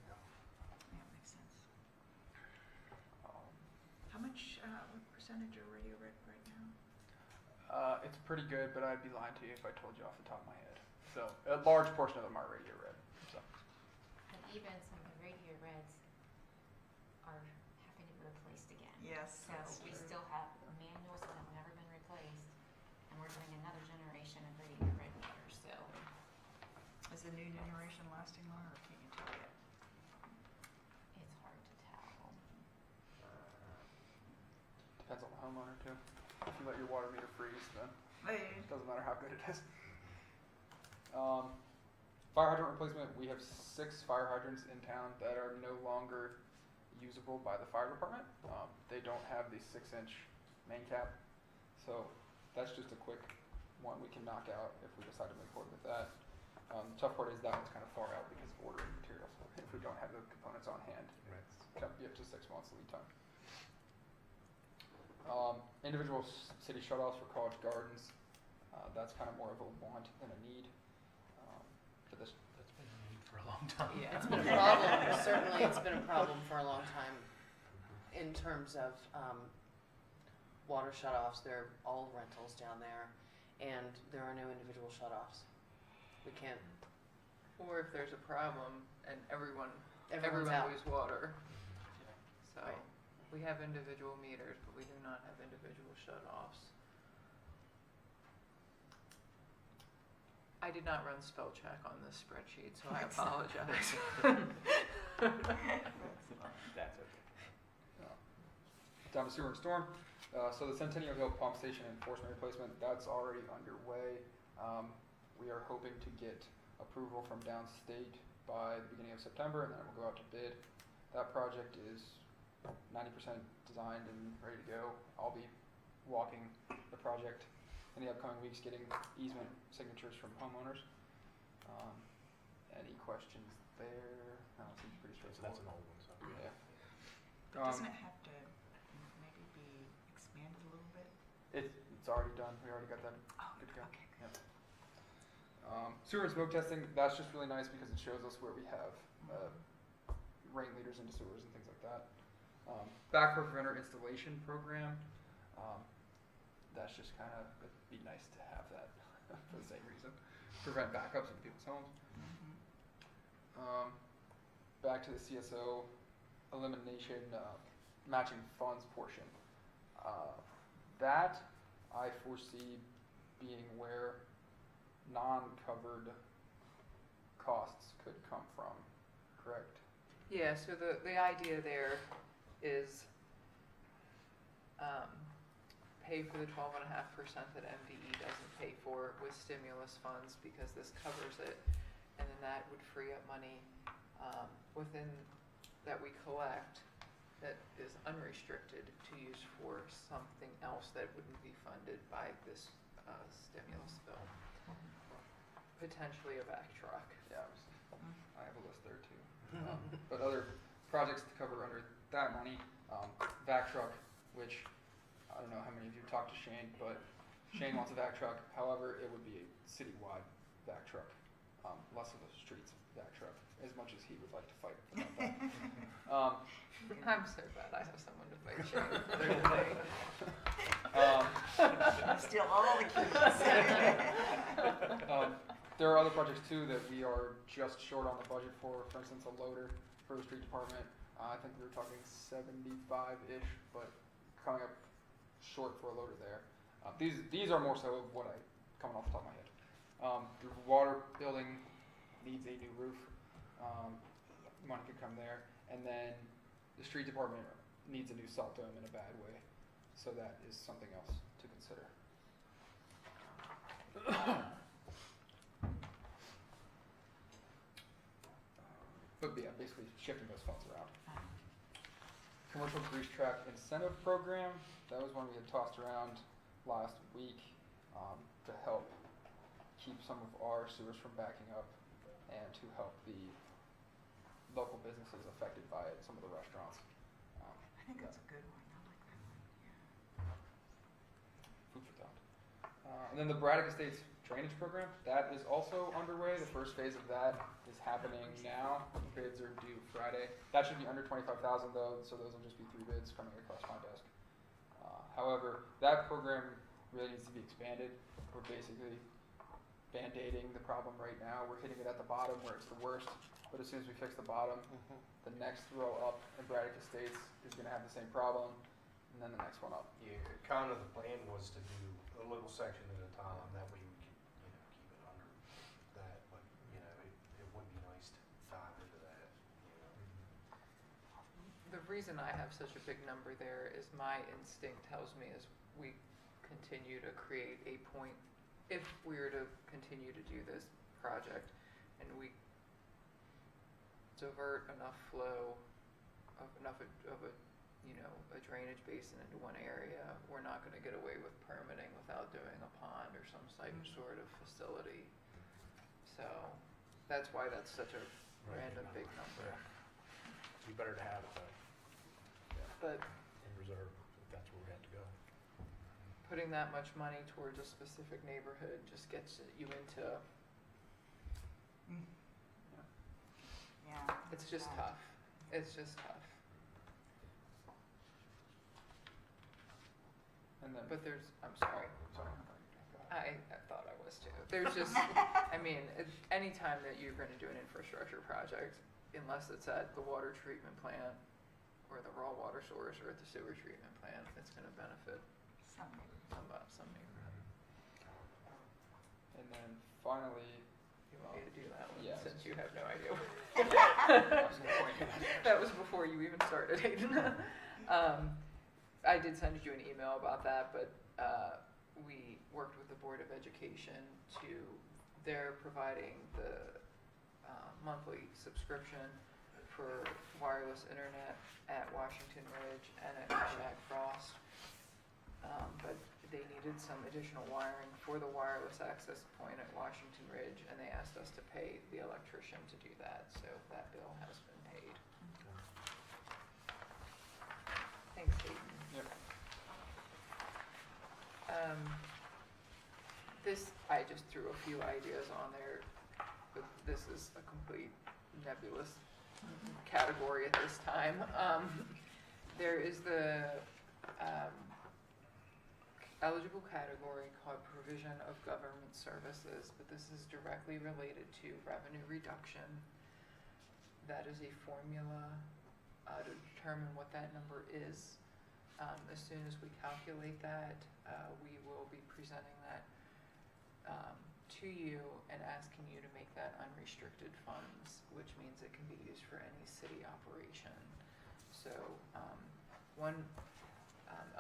Yeah, makes sense. How much, what percentage are radio read right now? It's pretty good, but I'd be lying to you if I told you off the top of my head. So a large portion of them are radio read. So. And even some of the radio reds are having to be replaced again. Yes, So that's we true. still have manuals that have never been replaced, and we're doing another generation of radio red meters, so the new generation lasting longer, or can you tell yet? It's hard to tell. Depends on the homeowner too. If you let your water meter freeze, then Hey. it doesn't matter how good it is. Fire hydrant replacement, we have 6 fire hydrants in town that are no longer usable by the fire department. They don't have the 6-inch main cap, so that's just a quick one we can knock out if we decide to move forward with that. The tough part is that one's kind of far out because of ordering materials. If we don't have the components on hand, it's going to be up to 6 months lead time. Individual city shutoffs for college gardens, that's kind of more of a want than a need. For this, That's been a need for a long time. Yeah, it's been a problem. Certainly, it's been a problem for a long time in terms of water shutoffs. They're all rentals down there, and there are no individual shutoffs. We can't. Or if there's a problem and everyone Everyone's out. lose water. So Right. we have individual meters, but we do not have individual shut-offs. I did not run spell check on this spreadsheet, so I apologize. That's okay. Down to sewer and storm. So the Centennial Hill Pump Station enforcement replacement, that's already underway. We are hoping to get approval from downstate by the beginning of September, and then it will go out to bid. That project is 90% designed and ready to go. I'll be walking the project in the upcoming weeks, getting easement signatures from homeowners. Any questions there? No, it seems pretty So straightforward. that's an old one, so. Yeah. But doesn't it have to maybe be expanded a little bit? It's already done. We already got that Oh, good to go. okay. Yep. Sewer and smoke testing, that's just really nice because it shows us where we have rain leaders into sewers and things like that. Backflow preventer installation program, that's just kind of, it'd be nice to have that for the same reason. Prevent backups in people's homes. Back to the CSO elimination, matching funds portion. That I foresee being where non-covered costs could come from, correct? Yeah, so the idea there is pay for the 12.5% that MDE doesn't pay for with stimulus funds because this covers it, and then that would free up money within that we collect that is unrestricted to use for something else that wouldn't be funded by this stimulus bill. Potentially a vac truck. Yeah, I have a list there too. But other projects to cover under that money, vac truck, which I don't know how many of you talked to Shane, but Shane wants a vac truck. However, it would be a citywide vac truck, less of a streets vac truck, as much as he would like to fight about that. I'm so glad I have someone to fight Shane for today. Steal all the keys. There are other projects too that we are just short on the budget for instance, a loader for the street department. I think we were talking 75-ish, but coming up short for a loader there. These are more so what I, coming off the top of my head. The water building needs a new roof. Money could come there. And then the street department needs a new salt dome in a bad way. So that is something else to consider. But yeah, basically shifting those funds around. Commercial grease trap incentive program, that was one we had tossed around last week to help keep some of our sewers from backing up and to help the local businesses affected by it, some of the restaurants. I think that's a good one. I like that one. Food for thought. And then the Braddock Estates drainage program, that is also underway. The first phase of that is happening now. Bids are due Friday. That should be under 25,000 though, so those will just be 3 bids coming across my desk. However, that program really needs to be expanded. We're basically band-aiding the problem right now. We're hitting it at the bottom where it's the worst, but as soon as we fix the bottom, the next row up in Braddock Estates is going to have the same problem, and then the next one up. Yeah, kind of the plan was to do a little section at a time, that way we could, keep it under that, but, reason I have such a big number there is my instinct tells me as we continue to create a point, if we were to continue to do this project and we divert enough flow of a a drainage basin into one area, we're not going to get away with permitting without doing a pond or some sort of facility. So that's why that's such a random big number. Be better to have it though, But in reserve, if that's where we have to go. putting that much money towards a specific neighborhood just gets you into, Yeah. it's just tough. It's just tough. And then, But there's, I'm sorry, sorry. I thought I was too. There's just, I mean, anytime that you're going to do an infrastructure project, unless it's at the water treatment plant or the raw water source or at the sewer treatment plant, it's going to benefit Some some neighborhood. And then finally, You want me to do that one Yes. since you have no idea. there's no point in that. That was before you even started, Hayden. I did send you an email about that, but we worked with the Board of Education they're providing the monthly subscription for wireless internet at Washington Ridge and at Hvac Frost. But they needed some additional wiring for the wireless access point at Washington Ridge, and they asked us to pay the electrician to do that, so that bill has been paid. Thanks, Hayden. Yep. This, I just threw a few ideas on there, but this is a complete nebulous category at this time. There is the eligible category called provision of government services, but this is directly related to revenue reduction. That is a formula to determine what that number is. As soon as we calculate that, we will be presenting that to you and asking you to make that unrestricted funds, which means it can be used for any city operation. So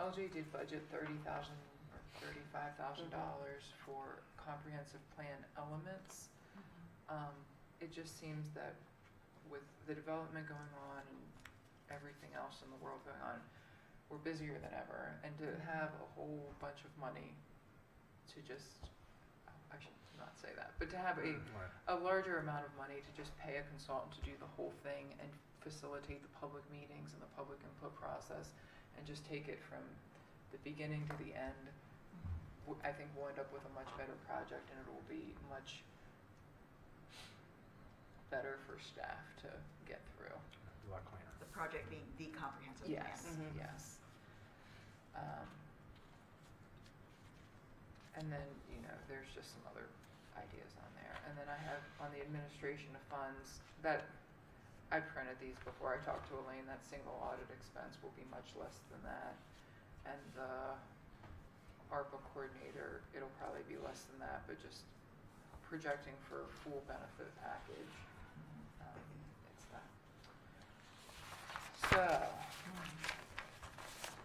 LJ did budget $30,000 or $35,000 for comprehensive plan elements. It just seems that with the development going on and everything else in the world going on, we're busier than ever, and to have a whole bunch of money to just, I should not say that, but to have a larger amount of money to just pay a consultant to do the whole thing and facilitate the public meetings and the public input process and just take it from the beginning to the end, I think we'll end up with a much better project, and it will be much better for staff to get through. A lot cleaner. The project being the comprehensive plan. Yes, yes. And then, there's just some other ideas on there. And then I have on the administration of funds, that I printed these before I talked to Elaine, that single audit expense will be much less than that. And the ARPA coordinator, it'll probably be less than that, but just projecting for a full benefit package. It's that. So,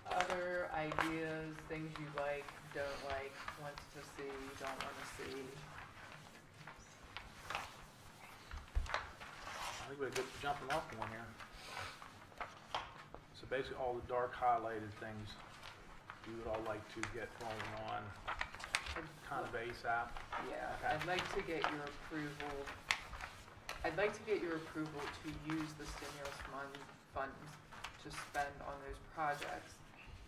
other ideas, things you like, don't like, want to see, don't want to see. I think we have a good jumping off point here. So basically all the dark highlighted things we would all like to get going on kind of ASAP. Yeah, Okay. I'd like to get your approval. I'd like to get your approval to use the stimulus funds to spend on those projects.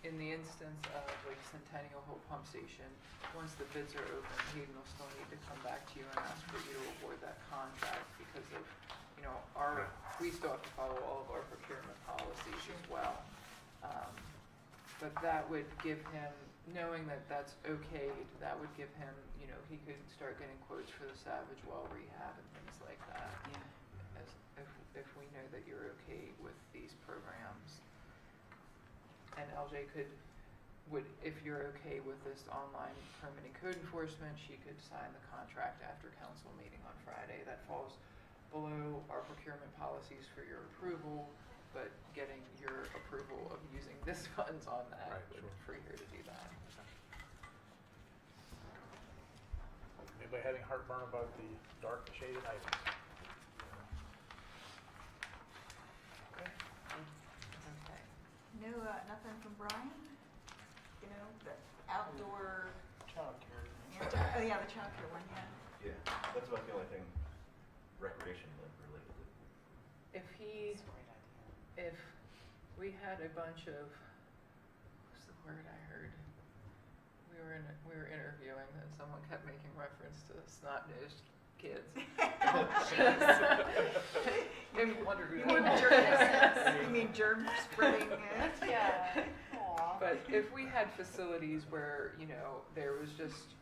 In the instance of like Centennial Hill Pump Station, once the bids are open, Hayden will still need to come back to you and ask for you to award that contract because of, we still have to follow all of our procurement policies as well. But that would give him, knowing that that's okay, that would give him, he could start getting quotes for the Savage Well rehab and things like that. Yeah. If we know that you're okay with these programs. And LJ if you're okay with this online permitting code enforcement, she could sign the contract after council meeting on Friday. That falls below our procurement policies for your approval, but getting your approval of using this funds on that Right, would sure. free her to do that. Anybody having heartburn about the dark shaded items? Okay. Okay. No, nothing from Brian? You know, the outdoor, Childcare. oh yeah, the childcare one, yeah. Yeah, that's about the only thing recreation related. If he, if we had a bunch of, what's the word I heard? We were interviewing and someone kept making reference to snot-nosed kids. You wonder who You that mean was. germ, you mean germ spreading? Yeah. Aw. But if we had facilities where, you know, there was just,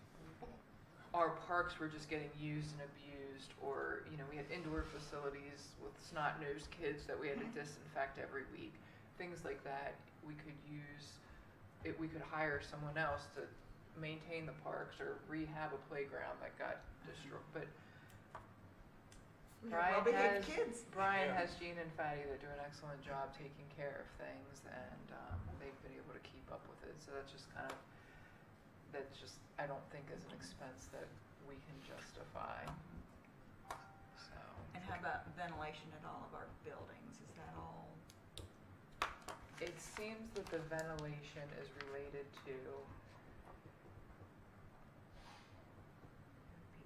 our parks were just getting used and abused, or, you know, we had indoor facilities with snot-nosed kids that we had to disinfect every week, things like that, we could use, we could hire someone else to maintain the parks or rehab a playground that got destroyed, but We have well-behaved has- kids. Brian Yeah. has Jean and Fatty that do an excellent job taking care of things, and they've been able to keep up with it. So that's just kind of, that's just, I don't think is an expense that we can justify. So, And how about ventilation at all of our buildings? Is that all? it seems that the ventilation is related to,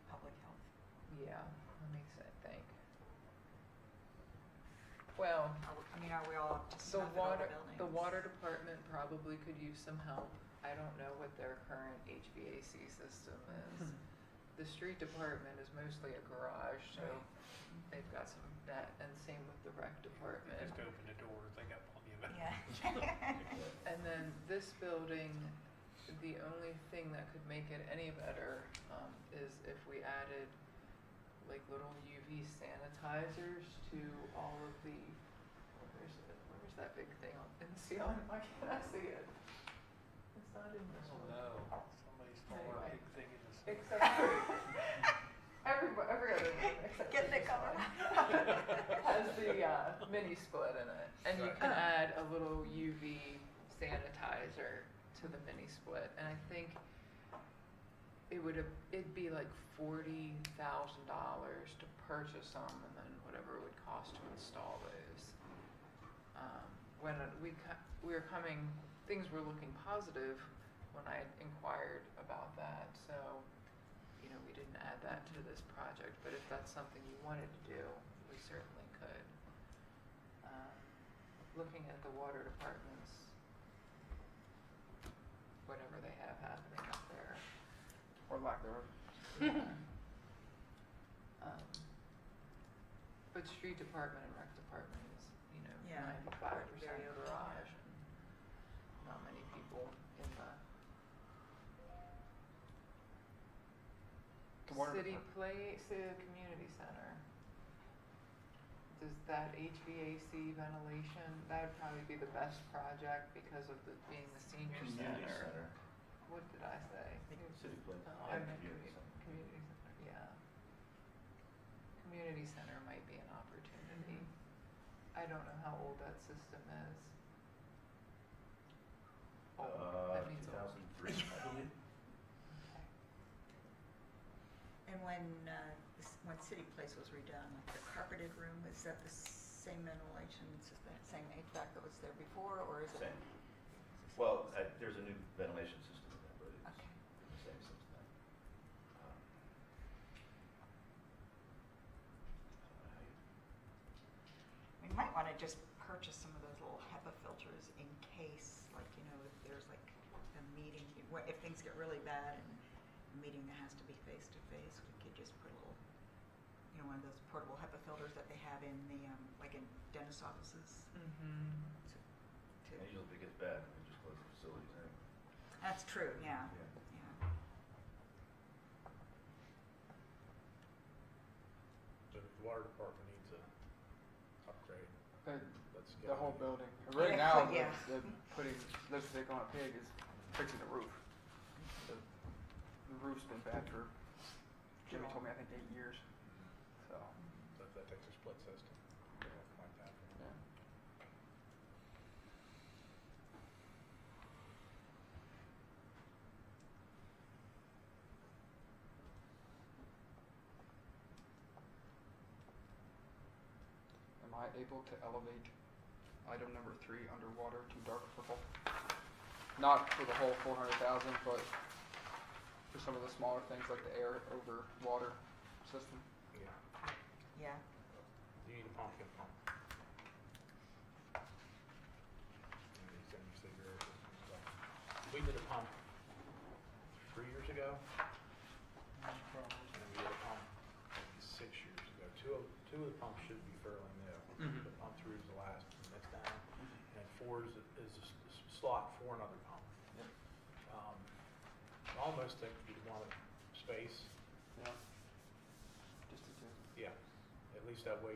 Public health. yeah, let me think. Well, I mean, are we all up to the snuff at all the water, buildings? the water department probably could use some help. I don't know what their current HVAC system is. The street department is mostly a garage, so they've got some of that, and same with the rec department. Just open the doors, they got plenty of it. Yeah. And then this building, the only thing that could make it any better is if we added like little UV sanitizers to all of the, where's that big thing in the ceiling? Why can't I see it? It's not in this Oh one. no, somebody stole our Anyway. big thing in the. Except for every other room except Getting for it this covered. one has the mini split in it, and you can add a little UV sanitizer to the mini split, and I think it'd be like $40,000 to purchase them, and then whatever it would cost to install those. When we were coming, things were looking positive when I inquired about that, so, you know, we didn't add that to this project, but if that's something you wanted to do, we certainly could. Looking at the water departments, whatever they have happening up there. Or lack thereof. But street department and rec department is, you know, Yeah, 95% very open, garage and not many people in the The water city department. community center. Does that HVAC ventilation, that would probably be the best project because of being the senior Community center. center, What did I say? city place, Oh, I and meant community center. community center, yeah. Community center might be an opportunity. I don't know how old that system is. That means old. 2003, I believe. Okay. And when City Place was redone, like the carpeted room, is that the same ventilation system, same HVAC that was there before, or is it? Same. Well, there's a new ventilation system in there, but it's Okay. been the same since then. We might want to just purchase some of those little HEPA filters in case, like, you know, if there's like a meeting, if things get really bad and a meeting that has to be face to face, we could just put a little, you know, one of those portable HEPA filters that they have in the, like in dentist offices. Mm-hmm. And usually if it gets bad, we just close the facilities anyway. That's true, yeah, Yeah. yeah. So the water department needs a upgrade. The, Let's the get whole on it. building. Right Yeah, now, yeah. the putting lipstick on a pig is fixing the roof. The roof's been bad for, Jimmy told me, I think 8 years. So, So if that takes a split system, something like that. yeah. I able to elevate item number 3 underwater to dark purple? Not for the whole 400,000, but for some of the smaller things like the air over water system. Yeah. Yeah. You need a pump, get a pump. And these things, they vary. So, we did a pump 3 years ago, and we did a pump maybe 6 years ago. Two of the pumps should be fairly new. Mhm. The pump 3 is the last, and that's down. And 4 is a slot for another pump. Yep. Almost think you'd want a space. Yeah. Just to do. Yeah. At least that way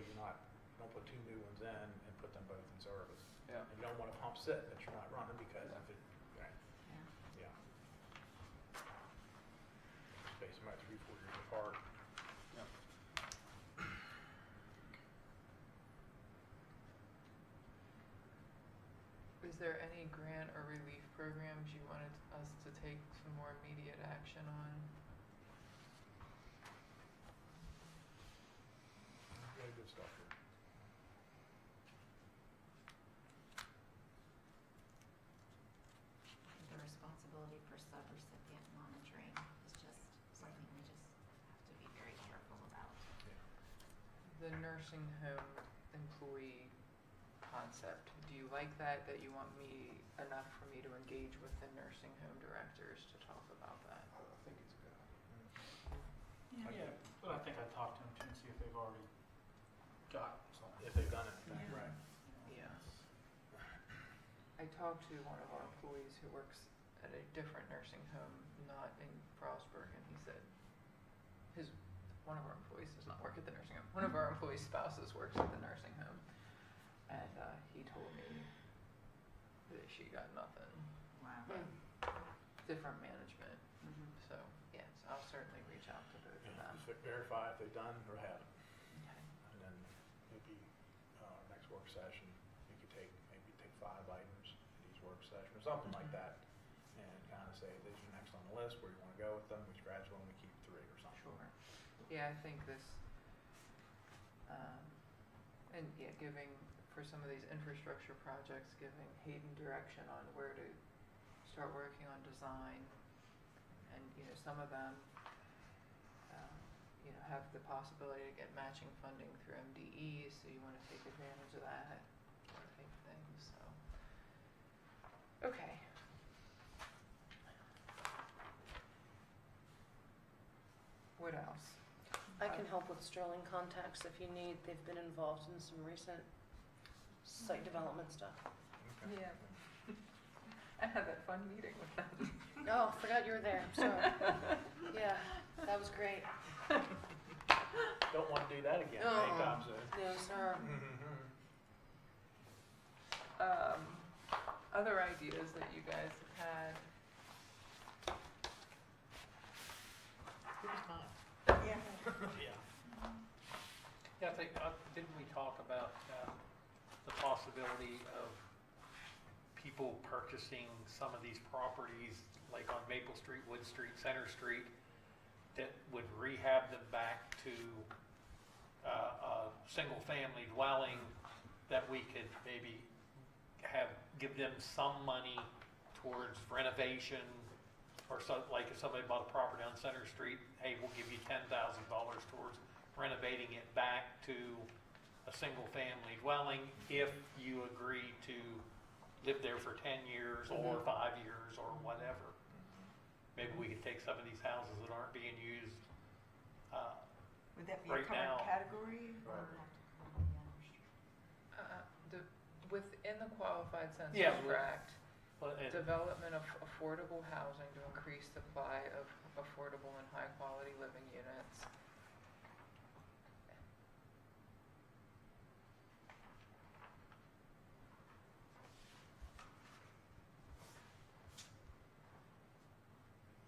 don't put 2 new ones in and put them both in service. Yeah. And you don't want a pump sit that you're not running because Yeah. if it, right, Yeah. yeah. Space them out 3-4 years apart. Yep. Is there any grant or relief programs you wanted us to take some more immediate action on? Really good stuff here. The responsibility for subrecipient monitoring is just something we just have to be very careful about. The nursing home employee concept, do you like that you want me, enough for me to engage with the nursing home directors to talk about that? I think it's good. Yeah, but I think I'd talk to them too and see if they've already got something. If they've done anything, Yeah. right. Yeah. I talked to one of our employees who works at a different nursing home, not in Frostburg, and he said one of our employees does not work at the nursing home. One of our employees' spouses works at the nursing home, and he told me that she got nothing. Wow. Different management. Mhm. So yes, I'll certainly reach out to both of Yeah, them. just verify if they've done or haven't. Okay. And then maybe next work session, you could take 5 items in each work session or something like that, and kind of say these are next on the list, where you want to go with them, we scratch one, we keep 3 or something. Sure. Yeah, I think this, and yeah, giving, for some of these infrastructure projects, giving Hayden direction on where to start working on design. And, some of them, have the possibility to get matching funding through MDE, so you want to take advantage of that type of thing, so. Okay. What else? I can help with Sterling contacts if you need. They've been involved in some recent site development stuff. Okay. Yeah. I had that fun meeting with them. Oh, forgot you were there. I'm sorry. Yeah, that was great. Don't want to do that again Uh-uh. anytime soon. No, sir. Other ideas that you guys have had? Give us time. Yeah. Yeah. Yeah, I think, didn't we talk about the possibility of people purchasing some of these properties, like on Maple Street, Wood Street, Center Street, that would rehab them back to a single-family dwelling, that we could maybe give them some money towards renovation, or so, like if somebody bought a property on Center Street, hey, we'll give you $10,000 towards renovating it back to a single-family dwelling if you agree to live there for 10 years or 5 years or whatever. Maybe we could take some of these houses that aren't being used. Would that be a Right now. covered category? We'll Or? have to come on the other street. Within the Qualified Census Yeah, Tract, But it- development of affordable housing to increase supply of affordable and high-quality living units.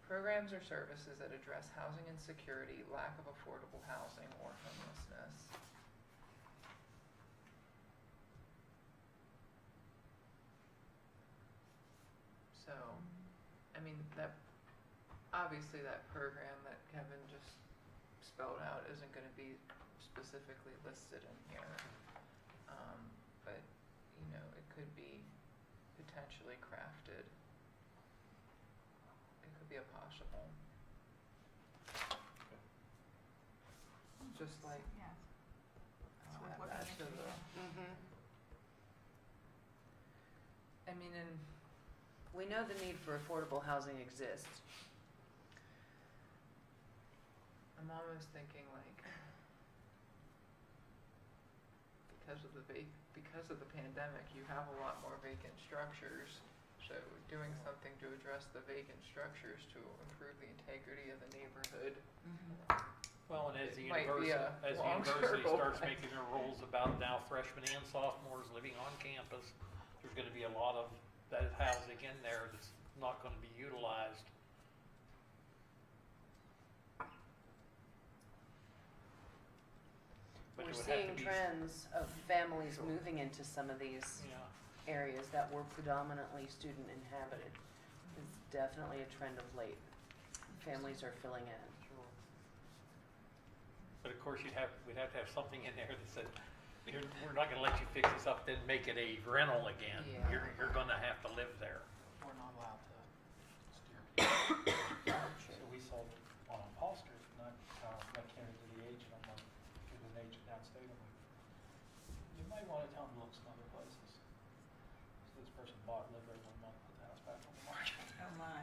Programs or services that address housing insecurity, lack of affordable housing, or homelessness. So, I mean, obviously that program that Kevin just spelled out isn't gonna be specifically listed in here. but, you know, it could be potentially crafted. It could be a possible. Just like, Yeah. I'll worth add looking that to into, the, I mean, and We know the need for affordable housing exists. I'm almost thinking like, because of the pandemic, you have a lot more vacant structures. So doing something to address the vacant structures to improve the integrity of the neighborhood. Well, and as It the might be university, a long circle, starts but- making their rules about now freshmen and sophomores living on campus, there's gonna be a lot of that housing in there that's not gonna be utilized. But We're it would have to seeing be- trends of families moving into some of these Yeah, areas that were predominantly student inhabited. It's definitely a trend of late. Families are filling in. sure. But of course, we'd have to have something in there that said, we're not gonna let you fix this up, then make it a rental again. Yeah. You're gonna have to live there. We're not allowed to steer people. So we sold it on Paul Street, and I came to the agent, I'm like, to an agent downstate, I'm like, you might want to tell them to look some other places. So this person bought, lived there 1 month, put the house back on the market. Oh, my.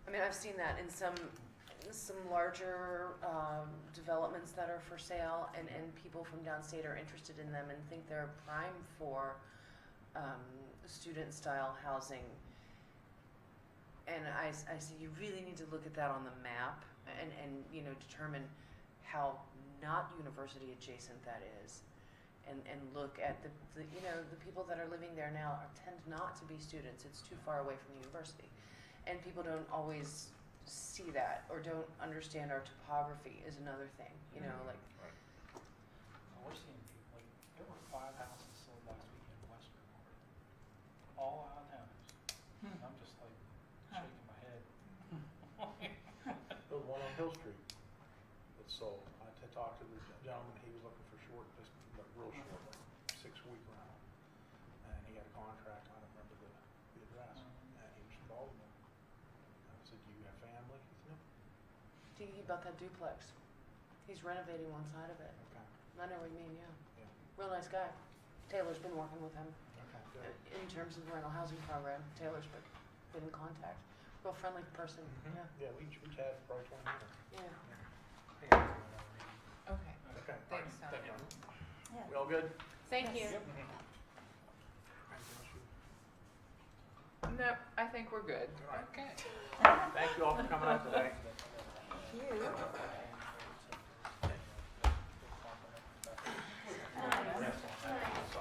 I mean, I've seen that in some larger developments that are for sale, and people from downstate are interested in them and think they're prime for student-style housing. And I say you really need to look at that on the map and you know, determine how not university adjacent that is. And look at the you know, the people that are living there now tend not to be students. It's too far away from the university. And people don't always see that or don't understand our topography is another thing, you know, like, We're seeing people, like, there were 5 houses sold last week in Western already, all out of towners. And I'm just like shaking my head. The one on Hill Street that sold. I talked to the gentleman, he was looking for short, just like real short, like 6-week rental. And he had a contract, I don't remember the address, and he was from Baltimore. I said, do you have family? He said, no. he bought that duplex. He's renovating one side of it. Okay, I know what you mean, yeah. yeah, Real nice guy. Taylor's been working with him okay, good. in terms of the rental housing program. Taylor's been in contact. Real friendly person, yeah. Yeah, we chatted probably 20 minutes. Yeah. Okay, Okay. thanks, Tom. Thank you. Yeah. We all good? Thank you. Anything else you- Nope, I think we're good. All right. Okay. Thank you all for coming out today. Thank you.